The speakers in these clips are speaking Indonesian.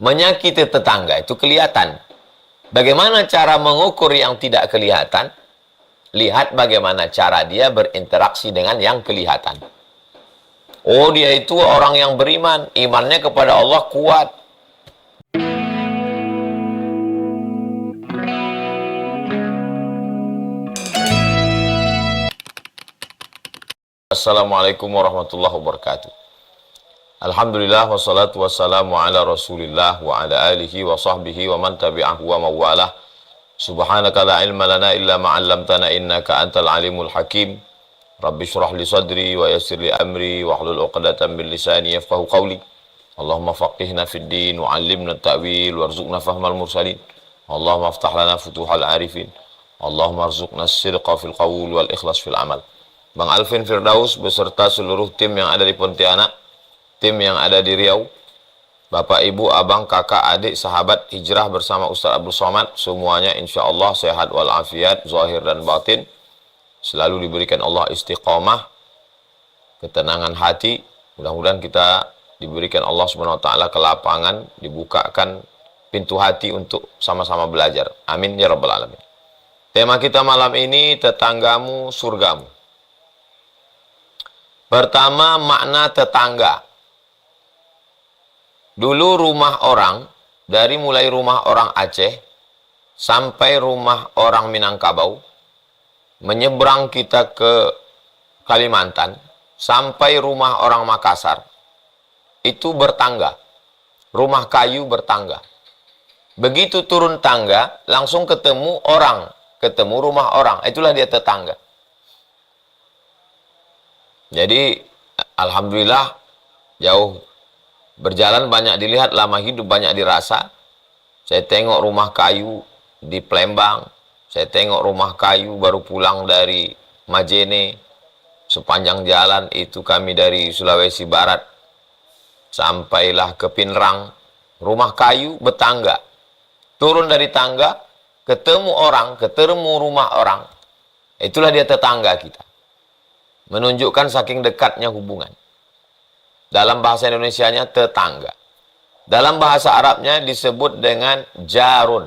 Menyakiti tetangga itu kelihatan. Bagaimana cara mengukur yang tidak kelihatan? Lihat bagaimana cara dia berinteraksi dengan yang kelihatan. Oh, dia itu orang yang beriman, imannya kepada Allah kuat. Assalamualaikum warahmatullahi wabarakatuh. Alhamdulillah wassalatu wassalamu ala Rasulillah wa ala alihi wa sahbihi wa man tabi'ahu wa mawalah. Subhanaka la ilma lana illa ma 'allamtana innaka antal alimul hakim. Rabbi shrah li sadri wa yassir li amri wa hlul 'uqdatam min lisani yafqahu qawli. Allahumma faqihna fid din wa 'allimna at-ta'wil warzuqna fahmal mursalin. Allahumma aftah lana futuhal arifin. Allahumma arzuqna as-sidqa fil qaul wal ikhlas fil amal. Bang Alvin Firdaus beserta seluruh tim yang ada di Pontianak, tim yang ada di Riau, Bapak, Ibu, Abang, Kakak, Adik, sahabat hijrah bersama Ustaz Abdul Somad, semuanya insya Allah sehat walafiat, zahir dan batin, selalu diberikan Allah istiqomah, ketenangan hati. Mudah-mudahan kita diberikan Allah Subhanahu wa taala kelapangan, dibukakan pintu hati untuk sama-sama belajar. Amin ya rabbal alamin. Tema kita malam ini, tetanggamu surgamu. Pertama, makna tetangga. Dulu rumah orang, dari mulai rumah orang Aceh sampai rumah orang Minangkabau, menyeberang kita ke Kalimantan, sampai rumah orang Makassar, itu bertangga. Rumah kayu bertangga. Begitu turun tangga, langsung ketemu orang, ketemu rumah orang. Itulah dia tetangga. Jadi, alhamdulillah, jauh berjalan banyak dilihat, lama hidup banyak dirasa. Saya tengok rumah kayu di Palembang, saya tengok rumah kayu baru pulang dari Majene, sepanjang jalan itu kami dari Sulawesi Barat, sampailah ke Pinrang, rumah kayu bertangga. Turun dari tangga, ketemu orang, ketemu rumah orang. Itulah dia tetangga kita. Menunjukkan saking dekatnya hubungan. Dalam bahasa Indonesianya tetangga. Dalam bahasa Arabnya disebut dengan jarun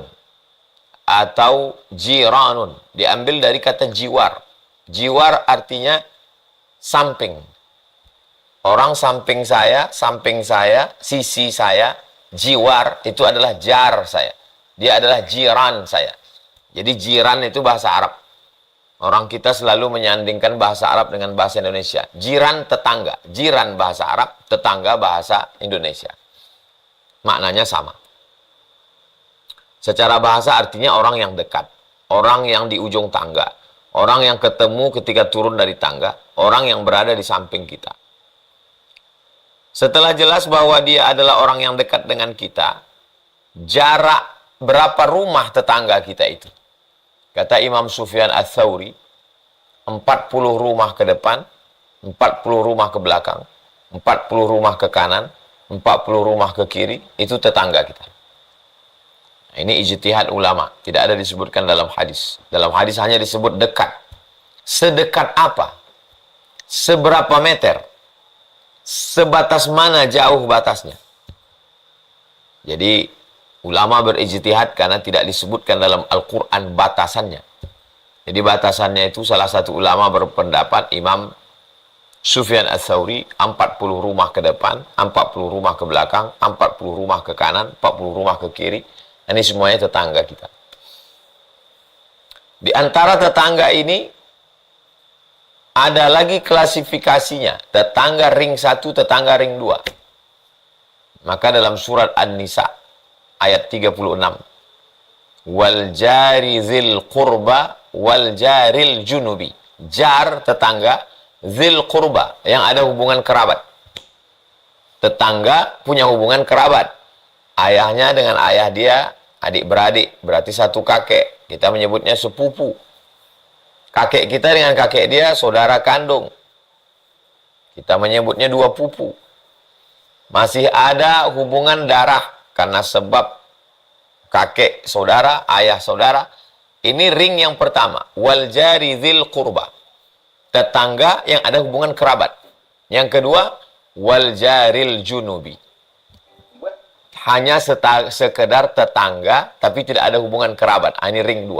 atau jiranun. Diambil dari kata jiwar. Jiwar artinya samping. Orang samping saya, sisi saya, jiwar itu adalah jar saya. Dia adalah jiran saya. Jadi jiran itu bahasa Arab. Orang kita selalu menyandingkan bahasa Arab dengan bahasa Indonesia. Jiran tetangga. Jiran bahasa Arab, tetangga bahasa Indonesia. Maknanya sama. Secara bahasa artinya orang yang dekat. Orang yang di ujung tangga. Orang yang ketemu ketika turun dari tangga. Orang yang berada di samping kita. Setelah jelas bahwa dia adalah orang yang dekat dengan kita, jarak berapa rumah tetangga kita itu? Kata Imam Sufyan Ats-Tsauri, 40 rumah ke depan, 40 rumah ke belakang, 40 rumah ke kanan, 40 rumah ke kiri, itu tetangga kita. Nah, ini ijtihad ulama, tidak ada disebutkan dalam hadis. Dalam hadis hanya disebut dekat. Sedekat apa? Seberapa meter? Sebatas mana jauh batasnya? Jadi, ulama berijtihad karena tidak disebutkan dalam Al-Quran batasannya. Jadi batasannya itu salah satu ulama berpendapat, Imam Sufyan Ats-Tsauri, 40 rumah ke depan, 40 rumah ke belakang, 40 rumah ke kanan, 40 rumah ke kiri. Ini semuanya tetangga kita. Di antara tetangga ini, ada lagi klasifikasinya. Tetangga ring 1, tetangga ring 2. Maka dalam surat An-Nisa, ayat 36. Wal jari zil qurba wal jaril junubi. Jar, tetangga. Zil qurba, yang ada hubungan kerabat. Tetangga punya hubungan kerabat. Ayahnya dengan ayah dia, adik-beradik. Berarti satu kakek. Kita menyebutnya sepupu. Kakek kita dengan kakek dia, saudara kandung. Kita menyebutnya dua pupu. Masih ada hubungan darah. Karena sebab kakek saudara, ayah saudara. Ini ring yang pertama. Wal jari dzil qurba. Tetangga yang ada hubungan kerabat. Yang kedua, wal jaril junubi. hanya sekedar tetangga, tapi tidak ada hubungan kerabat. Ini ring 2.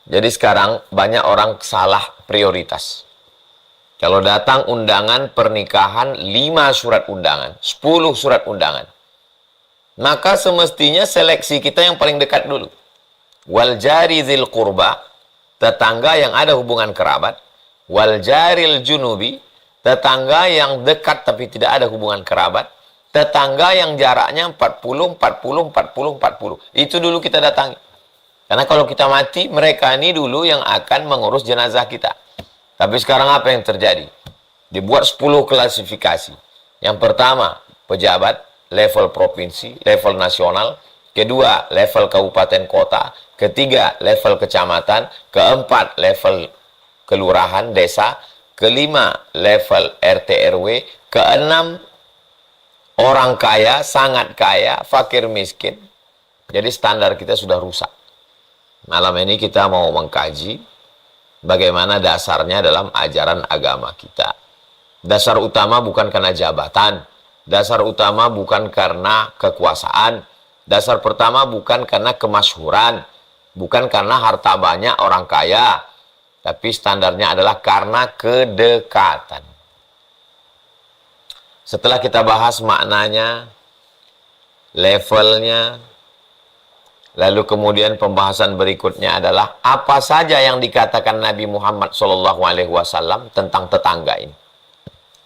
Jadi sekarang banyak orang salah prioritas. Kalau datang undangan pernikahan 5 surat undangan, 10 surat undangan. Maka semestinya seleksi kita yang paling dekat dulu. Wal jari dzil qurba, tetangga yang ada hubungan kerabat. Wal jaril junubi, tetangga yang dekat tapi tidak ada hubungan kerabat. Tetangga yang jaraknya 40, 40, 40, 40. Itu dulu kita datangi. Karena kalau kita mati, mereka ini dulu yang akan mengurus jenazah kita. Tapi sekarang apa yang terjadi? Dibuat 10 klasifikasi. Yang pertama, pejabat, level provinsi, level nasional. Kedua, level kabupaten kota. Ketiga, level kecamatan. Keempat, level kelurahan, desa. Kelima, level RT RW. Keenam, orang kaya, sangat kaya, fakir miskin. Jadi standar kita sudah rusak. Malam ini kita mau mengkaji bagaimana dasarnya dalam ajaran agama kita. Dasar utama bukan karena jabatan. Dasar utama bukan karena kekuasaan. Dasar pertama bukan karena kemasyhuran. Bukan karena harta banyak orang kaya. Tapi standarnya adalah karena kedekatan. Setelah kita bahas maknanya, levelnya, lalu kemudian pembahasan berikutnya adalah apa saja yang dikatakan Nabi Muhammad SAW tentang tetangga ini.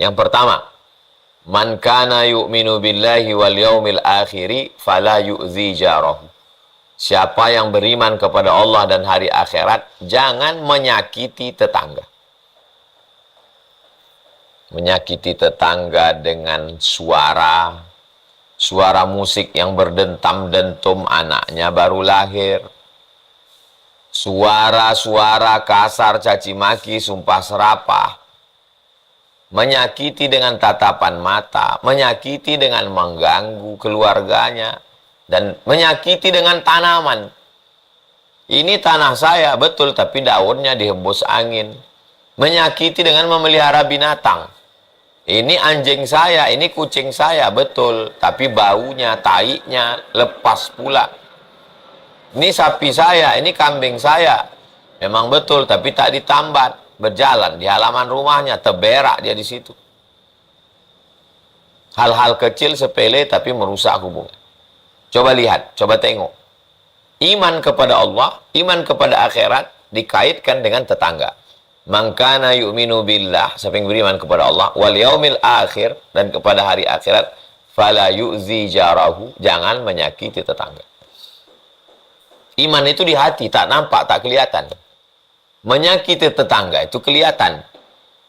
Yang pertama, man kana yu'minu billahi wal yaumil akhiri fala yu'zi jarahu. Siapa yang beriman kepada Allah dan hari akhirat, jangan menyakiti tetangga. Menyakiti tetangga dengan suara musik yang berdentam-dentum, anaknya baru lahir. Suara-suara kasar, caci maki, sumpah serapah. Menyakiti dengan tatapan mata, menyakiti dengan mengganggu keluarganya, dan menyakiti dengan tanaman. Ini tanah saya, betul, tapi daunnya dihembus angin. Menyakiti dengan memelihara binatang. Ini anjing saya, ini kucing saya, betul. Tapi baunya, taiknya lepas pula. Ini sapi saya, ini kambing saya. Memang betul, tapi tak ditambat. Berjalan di halaman rumahnya, terberak dia di situ. Hal-hal kecil sepele tapi merusak hubungan. Coba lihat, coba tengok. Iman kepada Allah, iman kepada akhirat dikaitkan dengan tetangga. Man kana yu'minu billah, siapa yang beriman kepada Allah, wal yaumil akhir, dan kepada hari akhirat, fala yu'zi jarahu, jangan menyakiti tetangga. Iman itu di hati, tak nampak, tak kelihatan. Menyakiti tetangga itu kelihatan.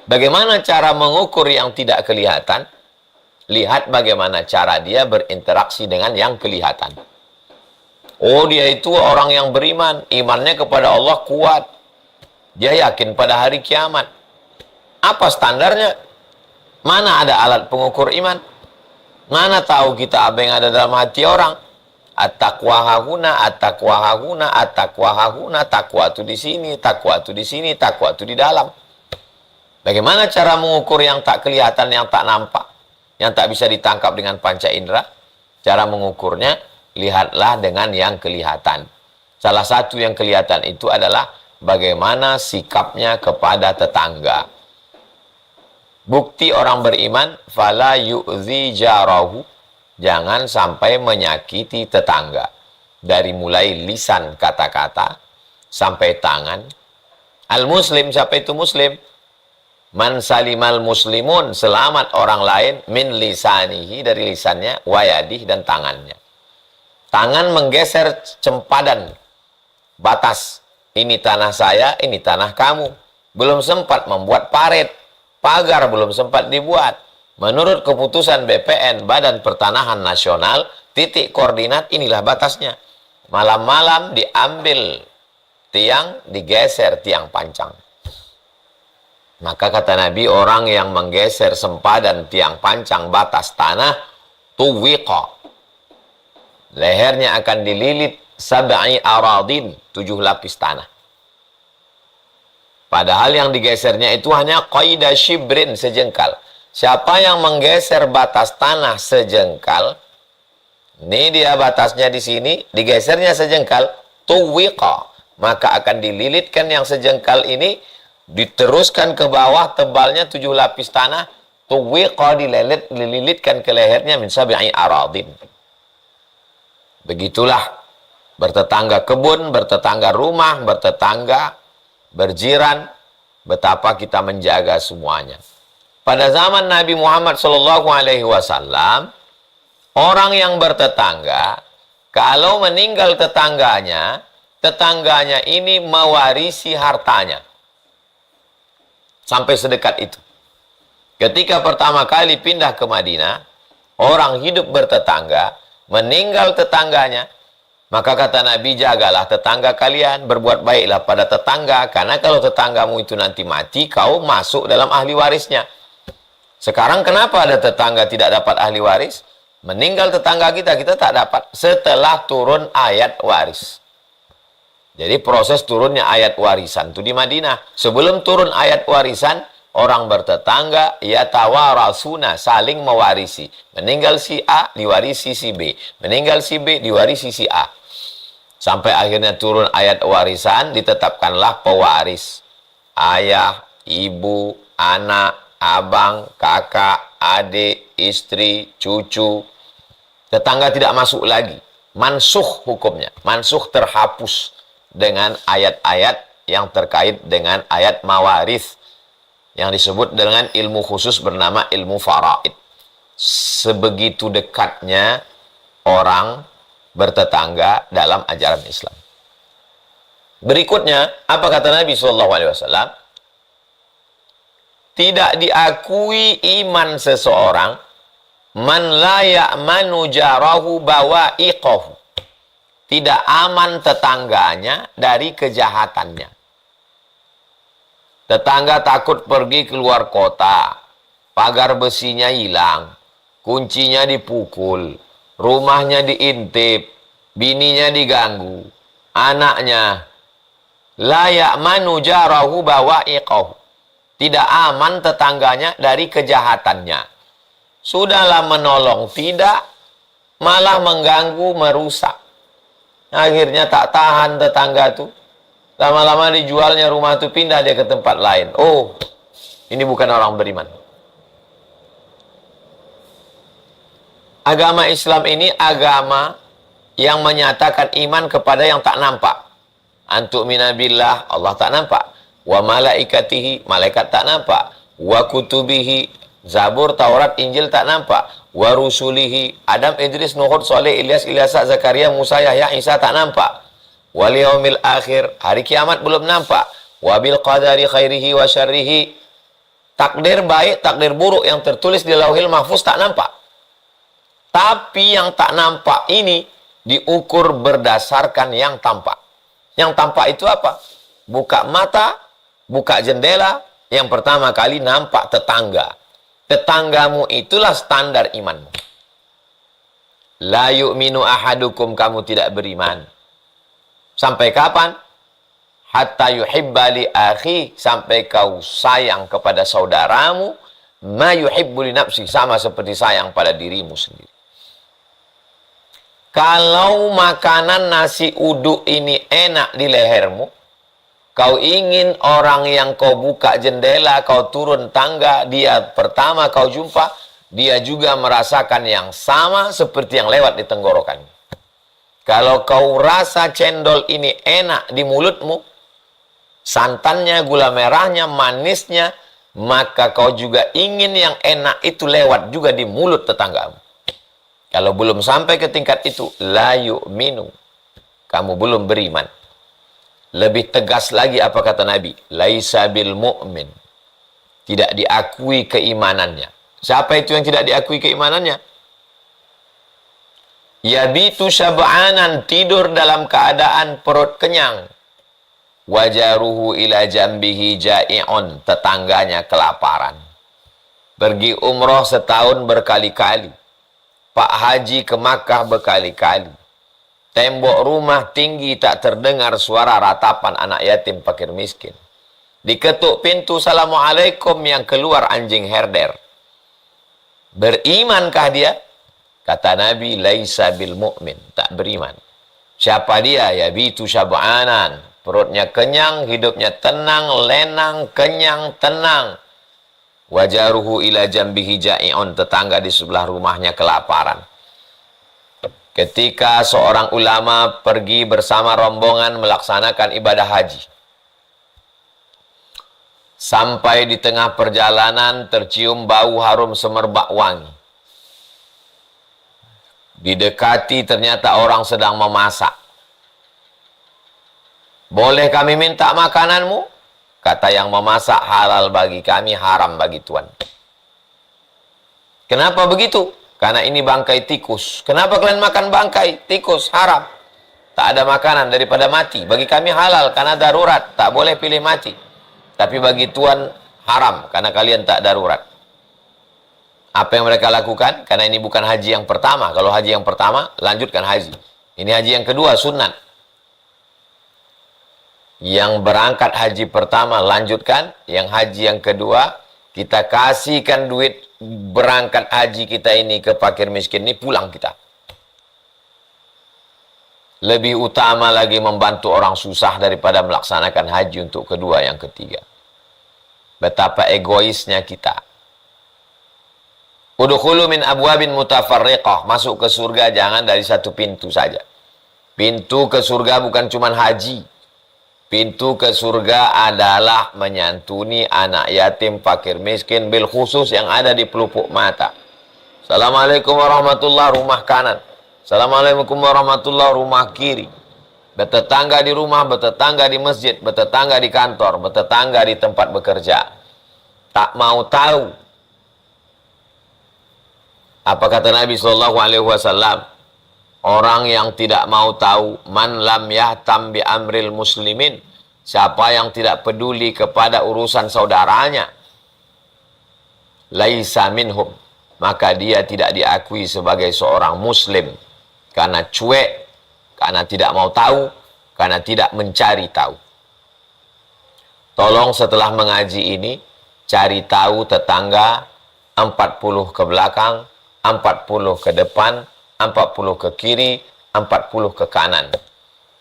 Bagaimana cara mengukur yang tidak kelihatan? Lihat bagaimana cara dia berinteraksi dengan yang kelihatan. Oh, dia itu orang yang beriman, imannya kepada Allah kuat. Dia yakin pada hari kiamat. Apa standarnya? Mana ada alat pengukur iman? Mana tahu kita apa yang ada dalam hati orang? At-taqwa hahuna, at-taqwa hahuna, at-taqwa hahuna. Takwa itu di sini, takwa itu di sini, takwa itu di dalam. Bagaimana cara mengukur yang tak kelihatan, yang tak nampak, yang tak bisa ditangkap dengan panca indera? Cara mengukurnya, lihatlah dengan yang kelihatan. Salah satu yang kelihatan itu adalah bagaimana sikapnya kepada tetangga. Bukti orang beriman, fala yu'zi jarahu, jangan sampai menyakiti tetangga. Dari mulai lisan kata-kata sampai tangan. Al-muslim, siapa itu muslim? Man salimal muslimun, selamat orang lain, min lisanihi, dari lisannya, wayadih, dan tangannya. Tangan menggeser sempadan, batas. Ini tanah saya, ini tanah kamu. Belum sempat membuat parit, pagar belum sempat dibuat. Menurut keputusan BPN, Badan Pertanahan Nasional, titik koordinat inilah batasnya. Malam-malam diambil tiang, digeser tiang pancang. Maka kata Nabi, orang yang menggeser sempadan tiang pancang batas tanah, tuwiqa. Lehernya akan dililit sab'i aradin, 7 lapis tanah. Padahal yang digesernya itu hanya qaida shibrin, sejengkal. Siapa yang menggeser batas tanah sejengkal, ini dia batasnya di sini, digesernya sejengkal, tuwiqa, maka akan dililitkan yang sejengkal ini, diteruskan ke bawah, tebalnya 7 lapis tanah, tuwiqa, dililitkan ke lehernya min sab'i aradin. Begitulah bertetangga kebun, bertetangga rumah, bertetangga, berjiran, betapa kita menjaga semuanya. Pada zaman Nabi Muhammad SAW, orang yang bertetangga, kalau meninggal tetangganya, tetangganya ini mewarisi hartanya. Sampai sedekat itu. Ketika pertama kali pindah ke Madinah, orang hidup bertetangga, meninggal tetangganya, maka kata Nabi, jagalah tetangga kalian, berbuat baiklah pada tetangga, karena kalau tetanggamu itu nanti mati, kau masuk dalam ahli warisnya. Sekarang kenapa ada tetangga tidak dapat ahli waris? Meninggal tetangga kita, kita tak dapat setelah turun ayat waris. Jadi proses turunnya ayat warisan itu di Madinah. Sebelum turun ayat warisan, orang bertetangga, yatawarasuna, saling mewarisi. Meninggal si A, diwarisi si B. Meninggal si B, diwarisi si A. Sampai akhirnya turun ayat warisan, ditetapkanlah pewaris. Ayah, ibu, anak, abang, kakak, adik, istri, cucu. Tetangga tidak masuk lagi. Mansukh hukumnya. Mansukh, terhapus dengan ayat-ayat yang terkait dengan ayat mawarith, yang disebut dengan ilmu khusus bernama ilmu faraid. Sebegitu dekatnya orang bertetangga dalam ajaran Islam. Berikutnya, apa kata Nabi SAW? Tidak diakui iman seseorang man la ya'manu jarahu bawa'iqahu. Tidak aman tetangganya dari kejahatannya. Tetangga takut pergi keluar kota, pagar besinya hilang, kuncinya dipukul, rumahnya diintip, bininya diganggu, anaknya. La ya'manu jarahu bawa'iqahu. Tidak aman tetangganya dari kejahatannya. Sudahlah menolong, tidak, malah mengganggu, merusak. Akhirnya tak tahan tetangga itu. Lama-lama dijualnya rumah itu, pindah dia ke tempat lain. Oh, ini bukan orang beriman. Agama Islam ini agama yang menyatakan iman kepada yang tak nampak. Antu'mina billah, Allah tak nampak. Wa malaikatihi, malaikat tak nampak. Wa kutubihi, Zabur, Taurat, Injil tak nampak. Wa rusulihi, Adam, Idris, Nuh, Saleh, Ilyas, Ilyasa, Zakaria, Musa, Yahya, Isa tak nampak. Wal yaumil akhir, hari kiamat belum nampak. Wa bil qadari khairihi wa syarrihi, takdir baik, takdir buruk yang tertulis di Lauhil Mahfuz tak nampak. Tapi yang tak nampak ini diukur berdasarkan yang tampak. Yang tampak itu apa? Buka mata, buka jendela, yang pertama kali nampak tetangga. Tetanggamu itulah standar imanmu. La yu'minu ahadukum, kamu tidak beriman. Sampai kapan? Hatta yuhibba li akhi, sampai kau sayang kepada saudaramu, ma yuhibbu li nafsi, sama seperti sayang pada dirimu sendiri. Kalau makanan nasi uduk ini enak di lehermu, kau ingin orang yang kau buka jendela, kau turun tangga, dia pertama kau jumpa, dia juga merasakan yang sama seperti yang lewat di tenggorokan. Kalau kau rasa cendol ini enak di mulutmu, santannya, gula merahnya, manisnya, maka kau juga ingin yang enak itu lewat juga di mulut tetanggamu. Kalau belum sampai ke tingkat itu, la yu'minu, kamu belum beriman. Lebih tegas lagi apa kata Nabi? Laisa bil mu'min, tidak diakui keimanannya. Siapa itu yang tidak diakui keimanannya? Yabitu syab'anan, tidur dalam keadaan perut kenyang. Wajaruhu ila jambihi ja'i'un, tetangganya kelaparan. Pergi umroh setahun berkali-kali. Pak Haji ke Makkah berkali-kali. Tembok rumah tinggi tak terdengar suara ratapan anak yatim fakir miskin. Diketuk pintu, Assalamualaikum, yang keluar anjing herder. Berimankah dia? Kata Nabi, laisa bil mu'min, tak beriman. Siapa dia? Yabitu syab'anan, perutnya kenyang, hidupnya tenang, lenang, kenyang, tenang. Wajaruhu ila jambihi ja'i'un, tetangga di sebelah rumahnya kelaparan. Ketika seorang ulama pergi bersama rombongan melaksanakan ibadah haji, sampai di tengah perjalanan tercium bau harum semerbak wangi. Didekati, ternyata orang sedang memasak. Boleh kami minta makananmu? Kata yang memasak, halal bagi kami, haram bagi Tuan. Kenapa begitu? Karena ini bangkai tikus. Kenapa kalian makan bangkai tikus? Haram. Tak ada makanan daripada mati. Bagi kami halal karena darurat, tak boleh pilih mati. Tapi bagi Tuan haram karena kalian tak darurat. Apa yang mereka lakukan? Karena ini bukan haji yang pertama. Kalau haji yang pertama, lanjutkan haji. Ini haji yang kedua, sunat. Yang berangkat haji pertama, lanjutkan. Yang haji yang kedua, kita kasihkan duit berangkat haji kita ini ke fakir miskin ini, pulang kita. Lebih utama lagi membantu orang susah daripada melaksanakan haji untuk kedua, yang ketiga. Betapa egoisnya kita. Udkhulu min abwabin mutafarriqah, masuk ke surga jangan dari satu pintu saja. Pintu ke surga bukan cuma haji. Pintu ke surga adalah menyantuni anak yatim, fakir miskin, bil khusus yang ada di pelupuk mata. Assalamualaikum warahmatullahi, rumah kanan. Assalamualaikum warahmatullahi, rumah kiri. Bertetangga di rumah, bertetangga di masjid, bertetangga di kantor, bertetangga di tempat bekerja. Tak mau tahu. Apa kata Nabi SAW? Orang yang tidak mau tahu, man lam yahtam bi amril muslimin, siapa yang tidak peduli kepada urusan saudaranya, laisa minhum, maka dia tidak diakui sebagai seorang muslim. Karena cuek, karena tidak mau tahu, karena tidak mencari tahu. Tolong setelah mengaji ini, cari tahu tetangga 40 ke belakang, 40 ke depan, 40 ke kiri, 40 ke kanan.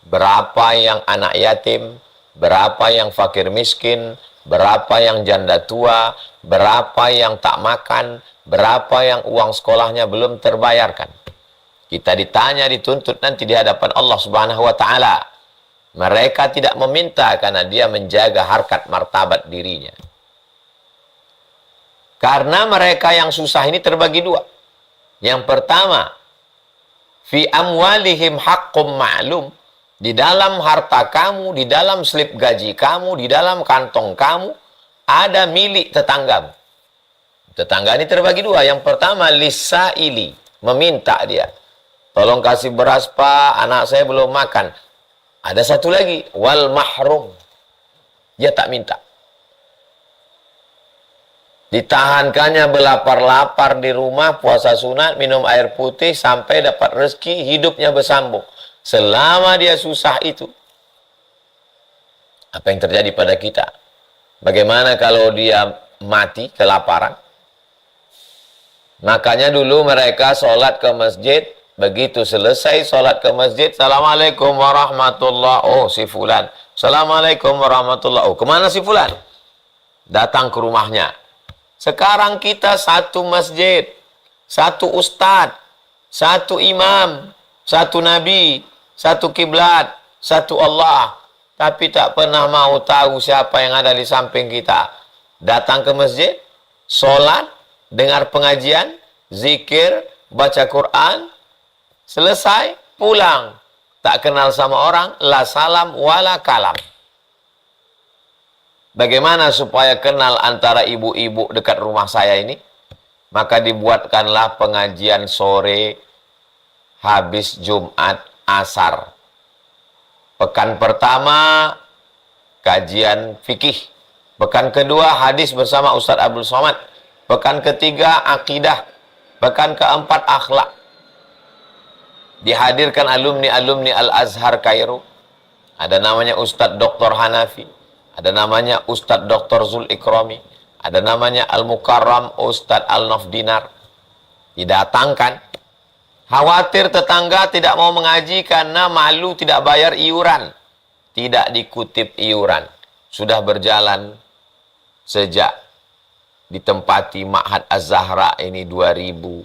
Berapa yang anak yatim, berapa yang fakir miskin, berapa yang janda tua, berapa yang tak makan, berapa yang uang sekolahnya belum terbayarkan. Kita ditanya, dituntut nanti di hadapan Allah Subhanahu wa taala. Mereka tidak meminta karena dia menjaga harkat martabat dirinya. Karena mereka yang susah ini terbagi dua. Yang pertama, fi amwalihim haqqum ma'lum, di dalam harta kamu, di dalam slip gaji kamu, di dalam kantong kamu ada milik tetanggamu. Tetangga ini terbagi dua. Yang pertama, lisaili, meminta dia. Tolong kasih beras Pak, anak saya belum makan. Ada satu lagi, wal mahrum, dia tak minta. Ditahankannya berlapar-lapar di rumah, puasa sunat, minum air putih, sampai dapat rezeki, hidupnya bersambung. Selama dia susah itu, apa yang terjadi pada kita? Bagaimana kalau dia mati kelaparan? Makanya dulu mereka sholat ke masjid, begitu selesai sholat ke masjid, Assalamualaikum warahmatullahi, oh si fulan. Assalamualaikum warahmatullahi, oh kemana si fulan? Datang ke rumahnya. Sekarang kita satu masjid, satu ustadz, satu imam, satu nabi, satu kiblat, satu Allah. Tapi tak pernah mau tahu siapa yang ada di samping kita. Datang ke masjid, sholat, dengar pengajian, zikir, baca Quran, selesai, pulang. Tak kenal sama orang, la salam wala kalam. Bagaimana supaya kenal antara ibu-ibu dekat rumah saya ini? Maka dibuatkanlah pengajian sore habis Jumat asar. Pekan pertama kajian fikih. Pekan kedua hadis bersama Ustaz Abdul Somad. Pekan ketiga akidah. Pekan keempat akhlak. Dihadirkan alumni-alumni Al-Azhar Kairo. Ada namanya Ustaz Dr. Hanafi. Ada namanya Ustadz Dr. Zul Ikrami. Ada namanya Al-Mukarram Ustadz Al-Nafdinar. Didatangkan. Khawatir tetangga tidak mau mengaji karena malu tidak bayar iuran. Tidak dikutip iuran. Sudah berjalan sejak ditempati Ma'had Az-Zahra ini 2021,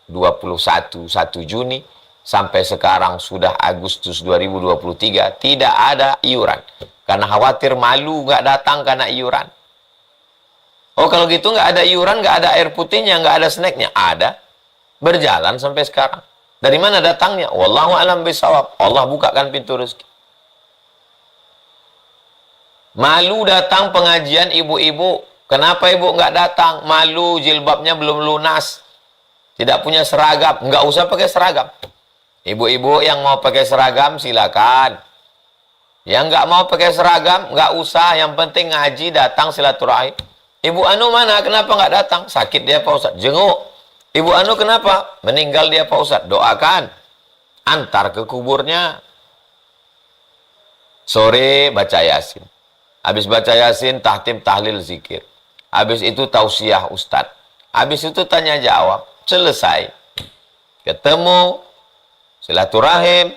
1 Juni. Sampai sekarang sudah Agustus 2023. Tidak ada iuran. Karena khawatir malu nggak datang karena iuran. Oh kalau gitu nggak ada iuran, nggak ada air putihnya, nggak ada snacknya. Ada. Berjalan sampai sekarang. Dari mana datangnya? Wallahu a'lam bishawab. Allah bukakan pintu rezeki. Malu datang pengajian ibu-ibu. Kenapa ibu nggak datang? Malu, jilbabnya belum lunas. Tidak punya seragam. Nggak usah pakai seragam. Ibu-ibu yang mau pakai seragam silakan. Yang nggak mau pakai seragam nggak usah. Yang penting ngaji, datang silaturahim. Ibu Anu mana? Kenapa nggak datang? sakit dia Pak Ustaz. Jenguk. Ibu Anu kenapa? Meninggal dia Pak Ustaz. Doakan. Antar ke kuburnya. Sore baca Yasin. Habis baca Yasin, tahtim, tahlil, zikir. Habis itu tausiah Ustaz. Habis itu tanya jawab. Selesai. Ketemu. Silaturahim.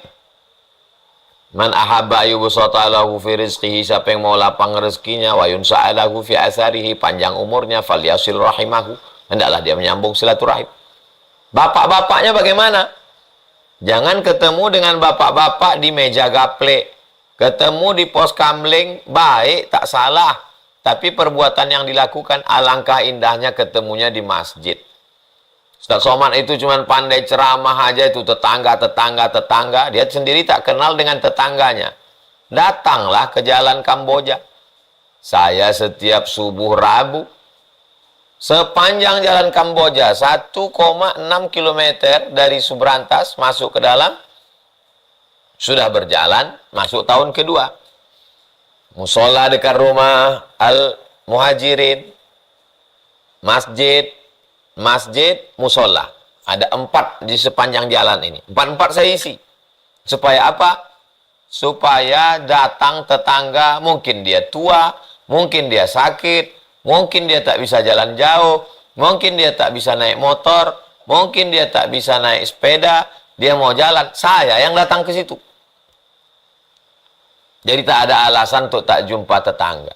Man ahabba yubsata lahu fi rizqihi, siapa yang mau lapang rezekinya, wa yunsa'alahu fi asarihi, panjang umurnya, falyasil rahimahu, hendaklah dia menyambung silaturahim. Bapak-bapaknya bagaimana? Jangan ketemu dengan bapak-bapak di meja gaple, ketemu di pos kamling, baik, tak salah, tapi perbuatan yang dilakukan alangkah indahnya ketemunya di masjid. Ustaz Somad itu cuma pandai ceramah aja, itu tetangga, dia sendiri tak kenal dengan tetangganya. Datanglah ke jalan Kamboja. Saya setiap subuh Rabu, sepanjang jalan Kamboja, 1,6 km dari Subrantas, masuk ke dalam, sudah berjalan, masuk tahun kedua. Musola dekat rumah Al-Muhajirin, masjid, musola. Ada 4 di sepanjang jalan ini. 4 saya isi. Supaya apa? Supaya datang tetangga, mungkin dia tua, mungkin dia sakit, mungkin dia tak bisa jalan jauh, mungkin dia tak bisa naik motor, mungkin dia tak bisa naik sepeda, dia mau jalan, saya yang datang ke situ. Jadi tak ada alasan untuk tak jumpa tetangga.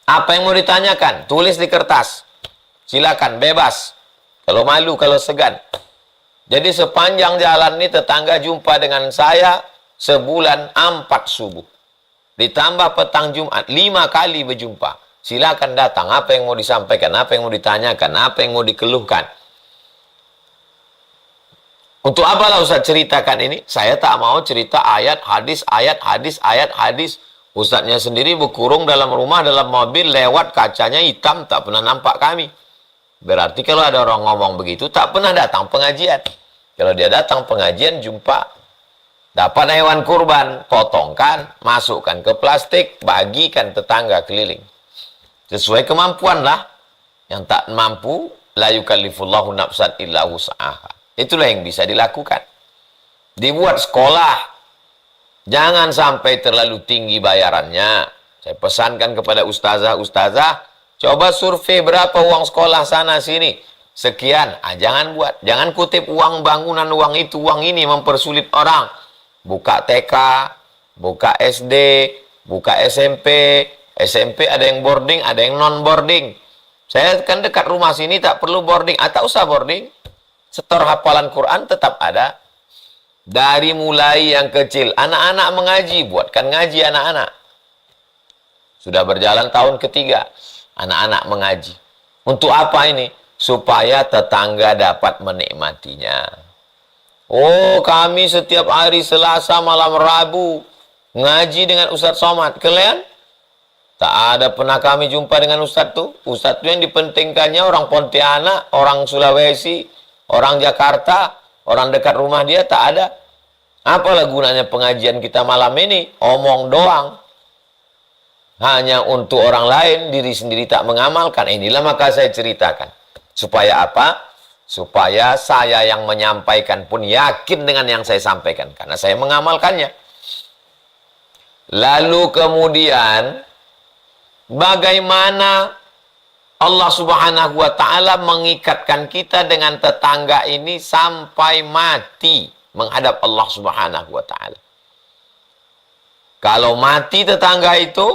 Apa yang mau ditanyakan? Tulis di kertas. Silakan, bebas. Kalau malu, kalau segan. Jadi sepanjang jalan ini tetangga jumpa dengan saya sebulan 4 subuh. Ditambah petang Jumat, 5 kali berjumpa. Silakan datang. Apa yang mau disampaikan, apa yang mau ditanyakan, apa yang mau dikeluhkan. Untuk apalah Ustaz ceritakan ini? Saya tak mau cerita ayat, hadis, ayat, hadis, ayat, hadis. Ustaznya sendiri berkurung dalam rumah, dalam mobil, lewat kacanya hitam, tak pernah nampak kami. Berarti kalau ada orang ngomong begitu, tak pernah datang pengajian. Kalau dia datang pengajian, jumpa. Dapat hewan kurban, potongkan, masukkan ke plastik, bagikan tetangga keliling. Sesuai kemampuan lah. Yang tak mampu, la yukallifullahu nafsan illa wus'aha. Itulah yang bisa dilakukan. Dibuat sekolah. Jangan sampai terlalu tinggi bayarannya. Saya pesankan kepada ustazah, coba survei berapa uang sekolah sana sini. Sekian. Jangan buat. Jangan kutip uang bangunan, uang itu, uang ini mempersulit orang. Buka TK, buka SD, buka SMP. SMP ada yang boarding, ada yang non-boarding. Saya kan dekat rumah sini tak perlu boarding. Tak usah boarding. Setor hafalan Quran tetap ada. Dari mulai yang kecil. Anak-anak mengaji. Buatkan ngaji anak-anak. Sudah berjalan tahun ketiga. Anak-anak mengaji. Untuk apa ini? Supaya tetangga dapat menikmatinya. Oh, kami setiap hari Selasa malam Rabu ngaji dengan Ustaz Somad. Kalian? Tak ada pernah kami jumpa dengan Ustaz tuh. Ustaz tuh yang dipentingkannya orang Pontianak, orang Sulawesi, orang Jakarta, orang dekat rumah dia, tak ada. Apalah gunanya pengajian kita malam ini? Omong doang. Hanya untuk orang lain, diri sendiri tak mengamalkan. Inilah maka saya ceritakan. Supaya apa? Supaya saya yang menyampaikan pun yakin dengan yang saya sampaikan. Karena saya mengamalkannya. Lalu kemudian, bagaimana Allah Subhanahu wa Ta'ala mengikatkan kita dengan tetangga ini sampai mati menghadap Allah Subhanahu wa Ta'ala. Kalau mati tetangga itu,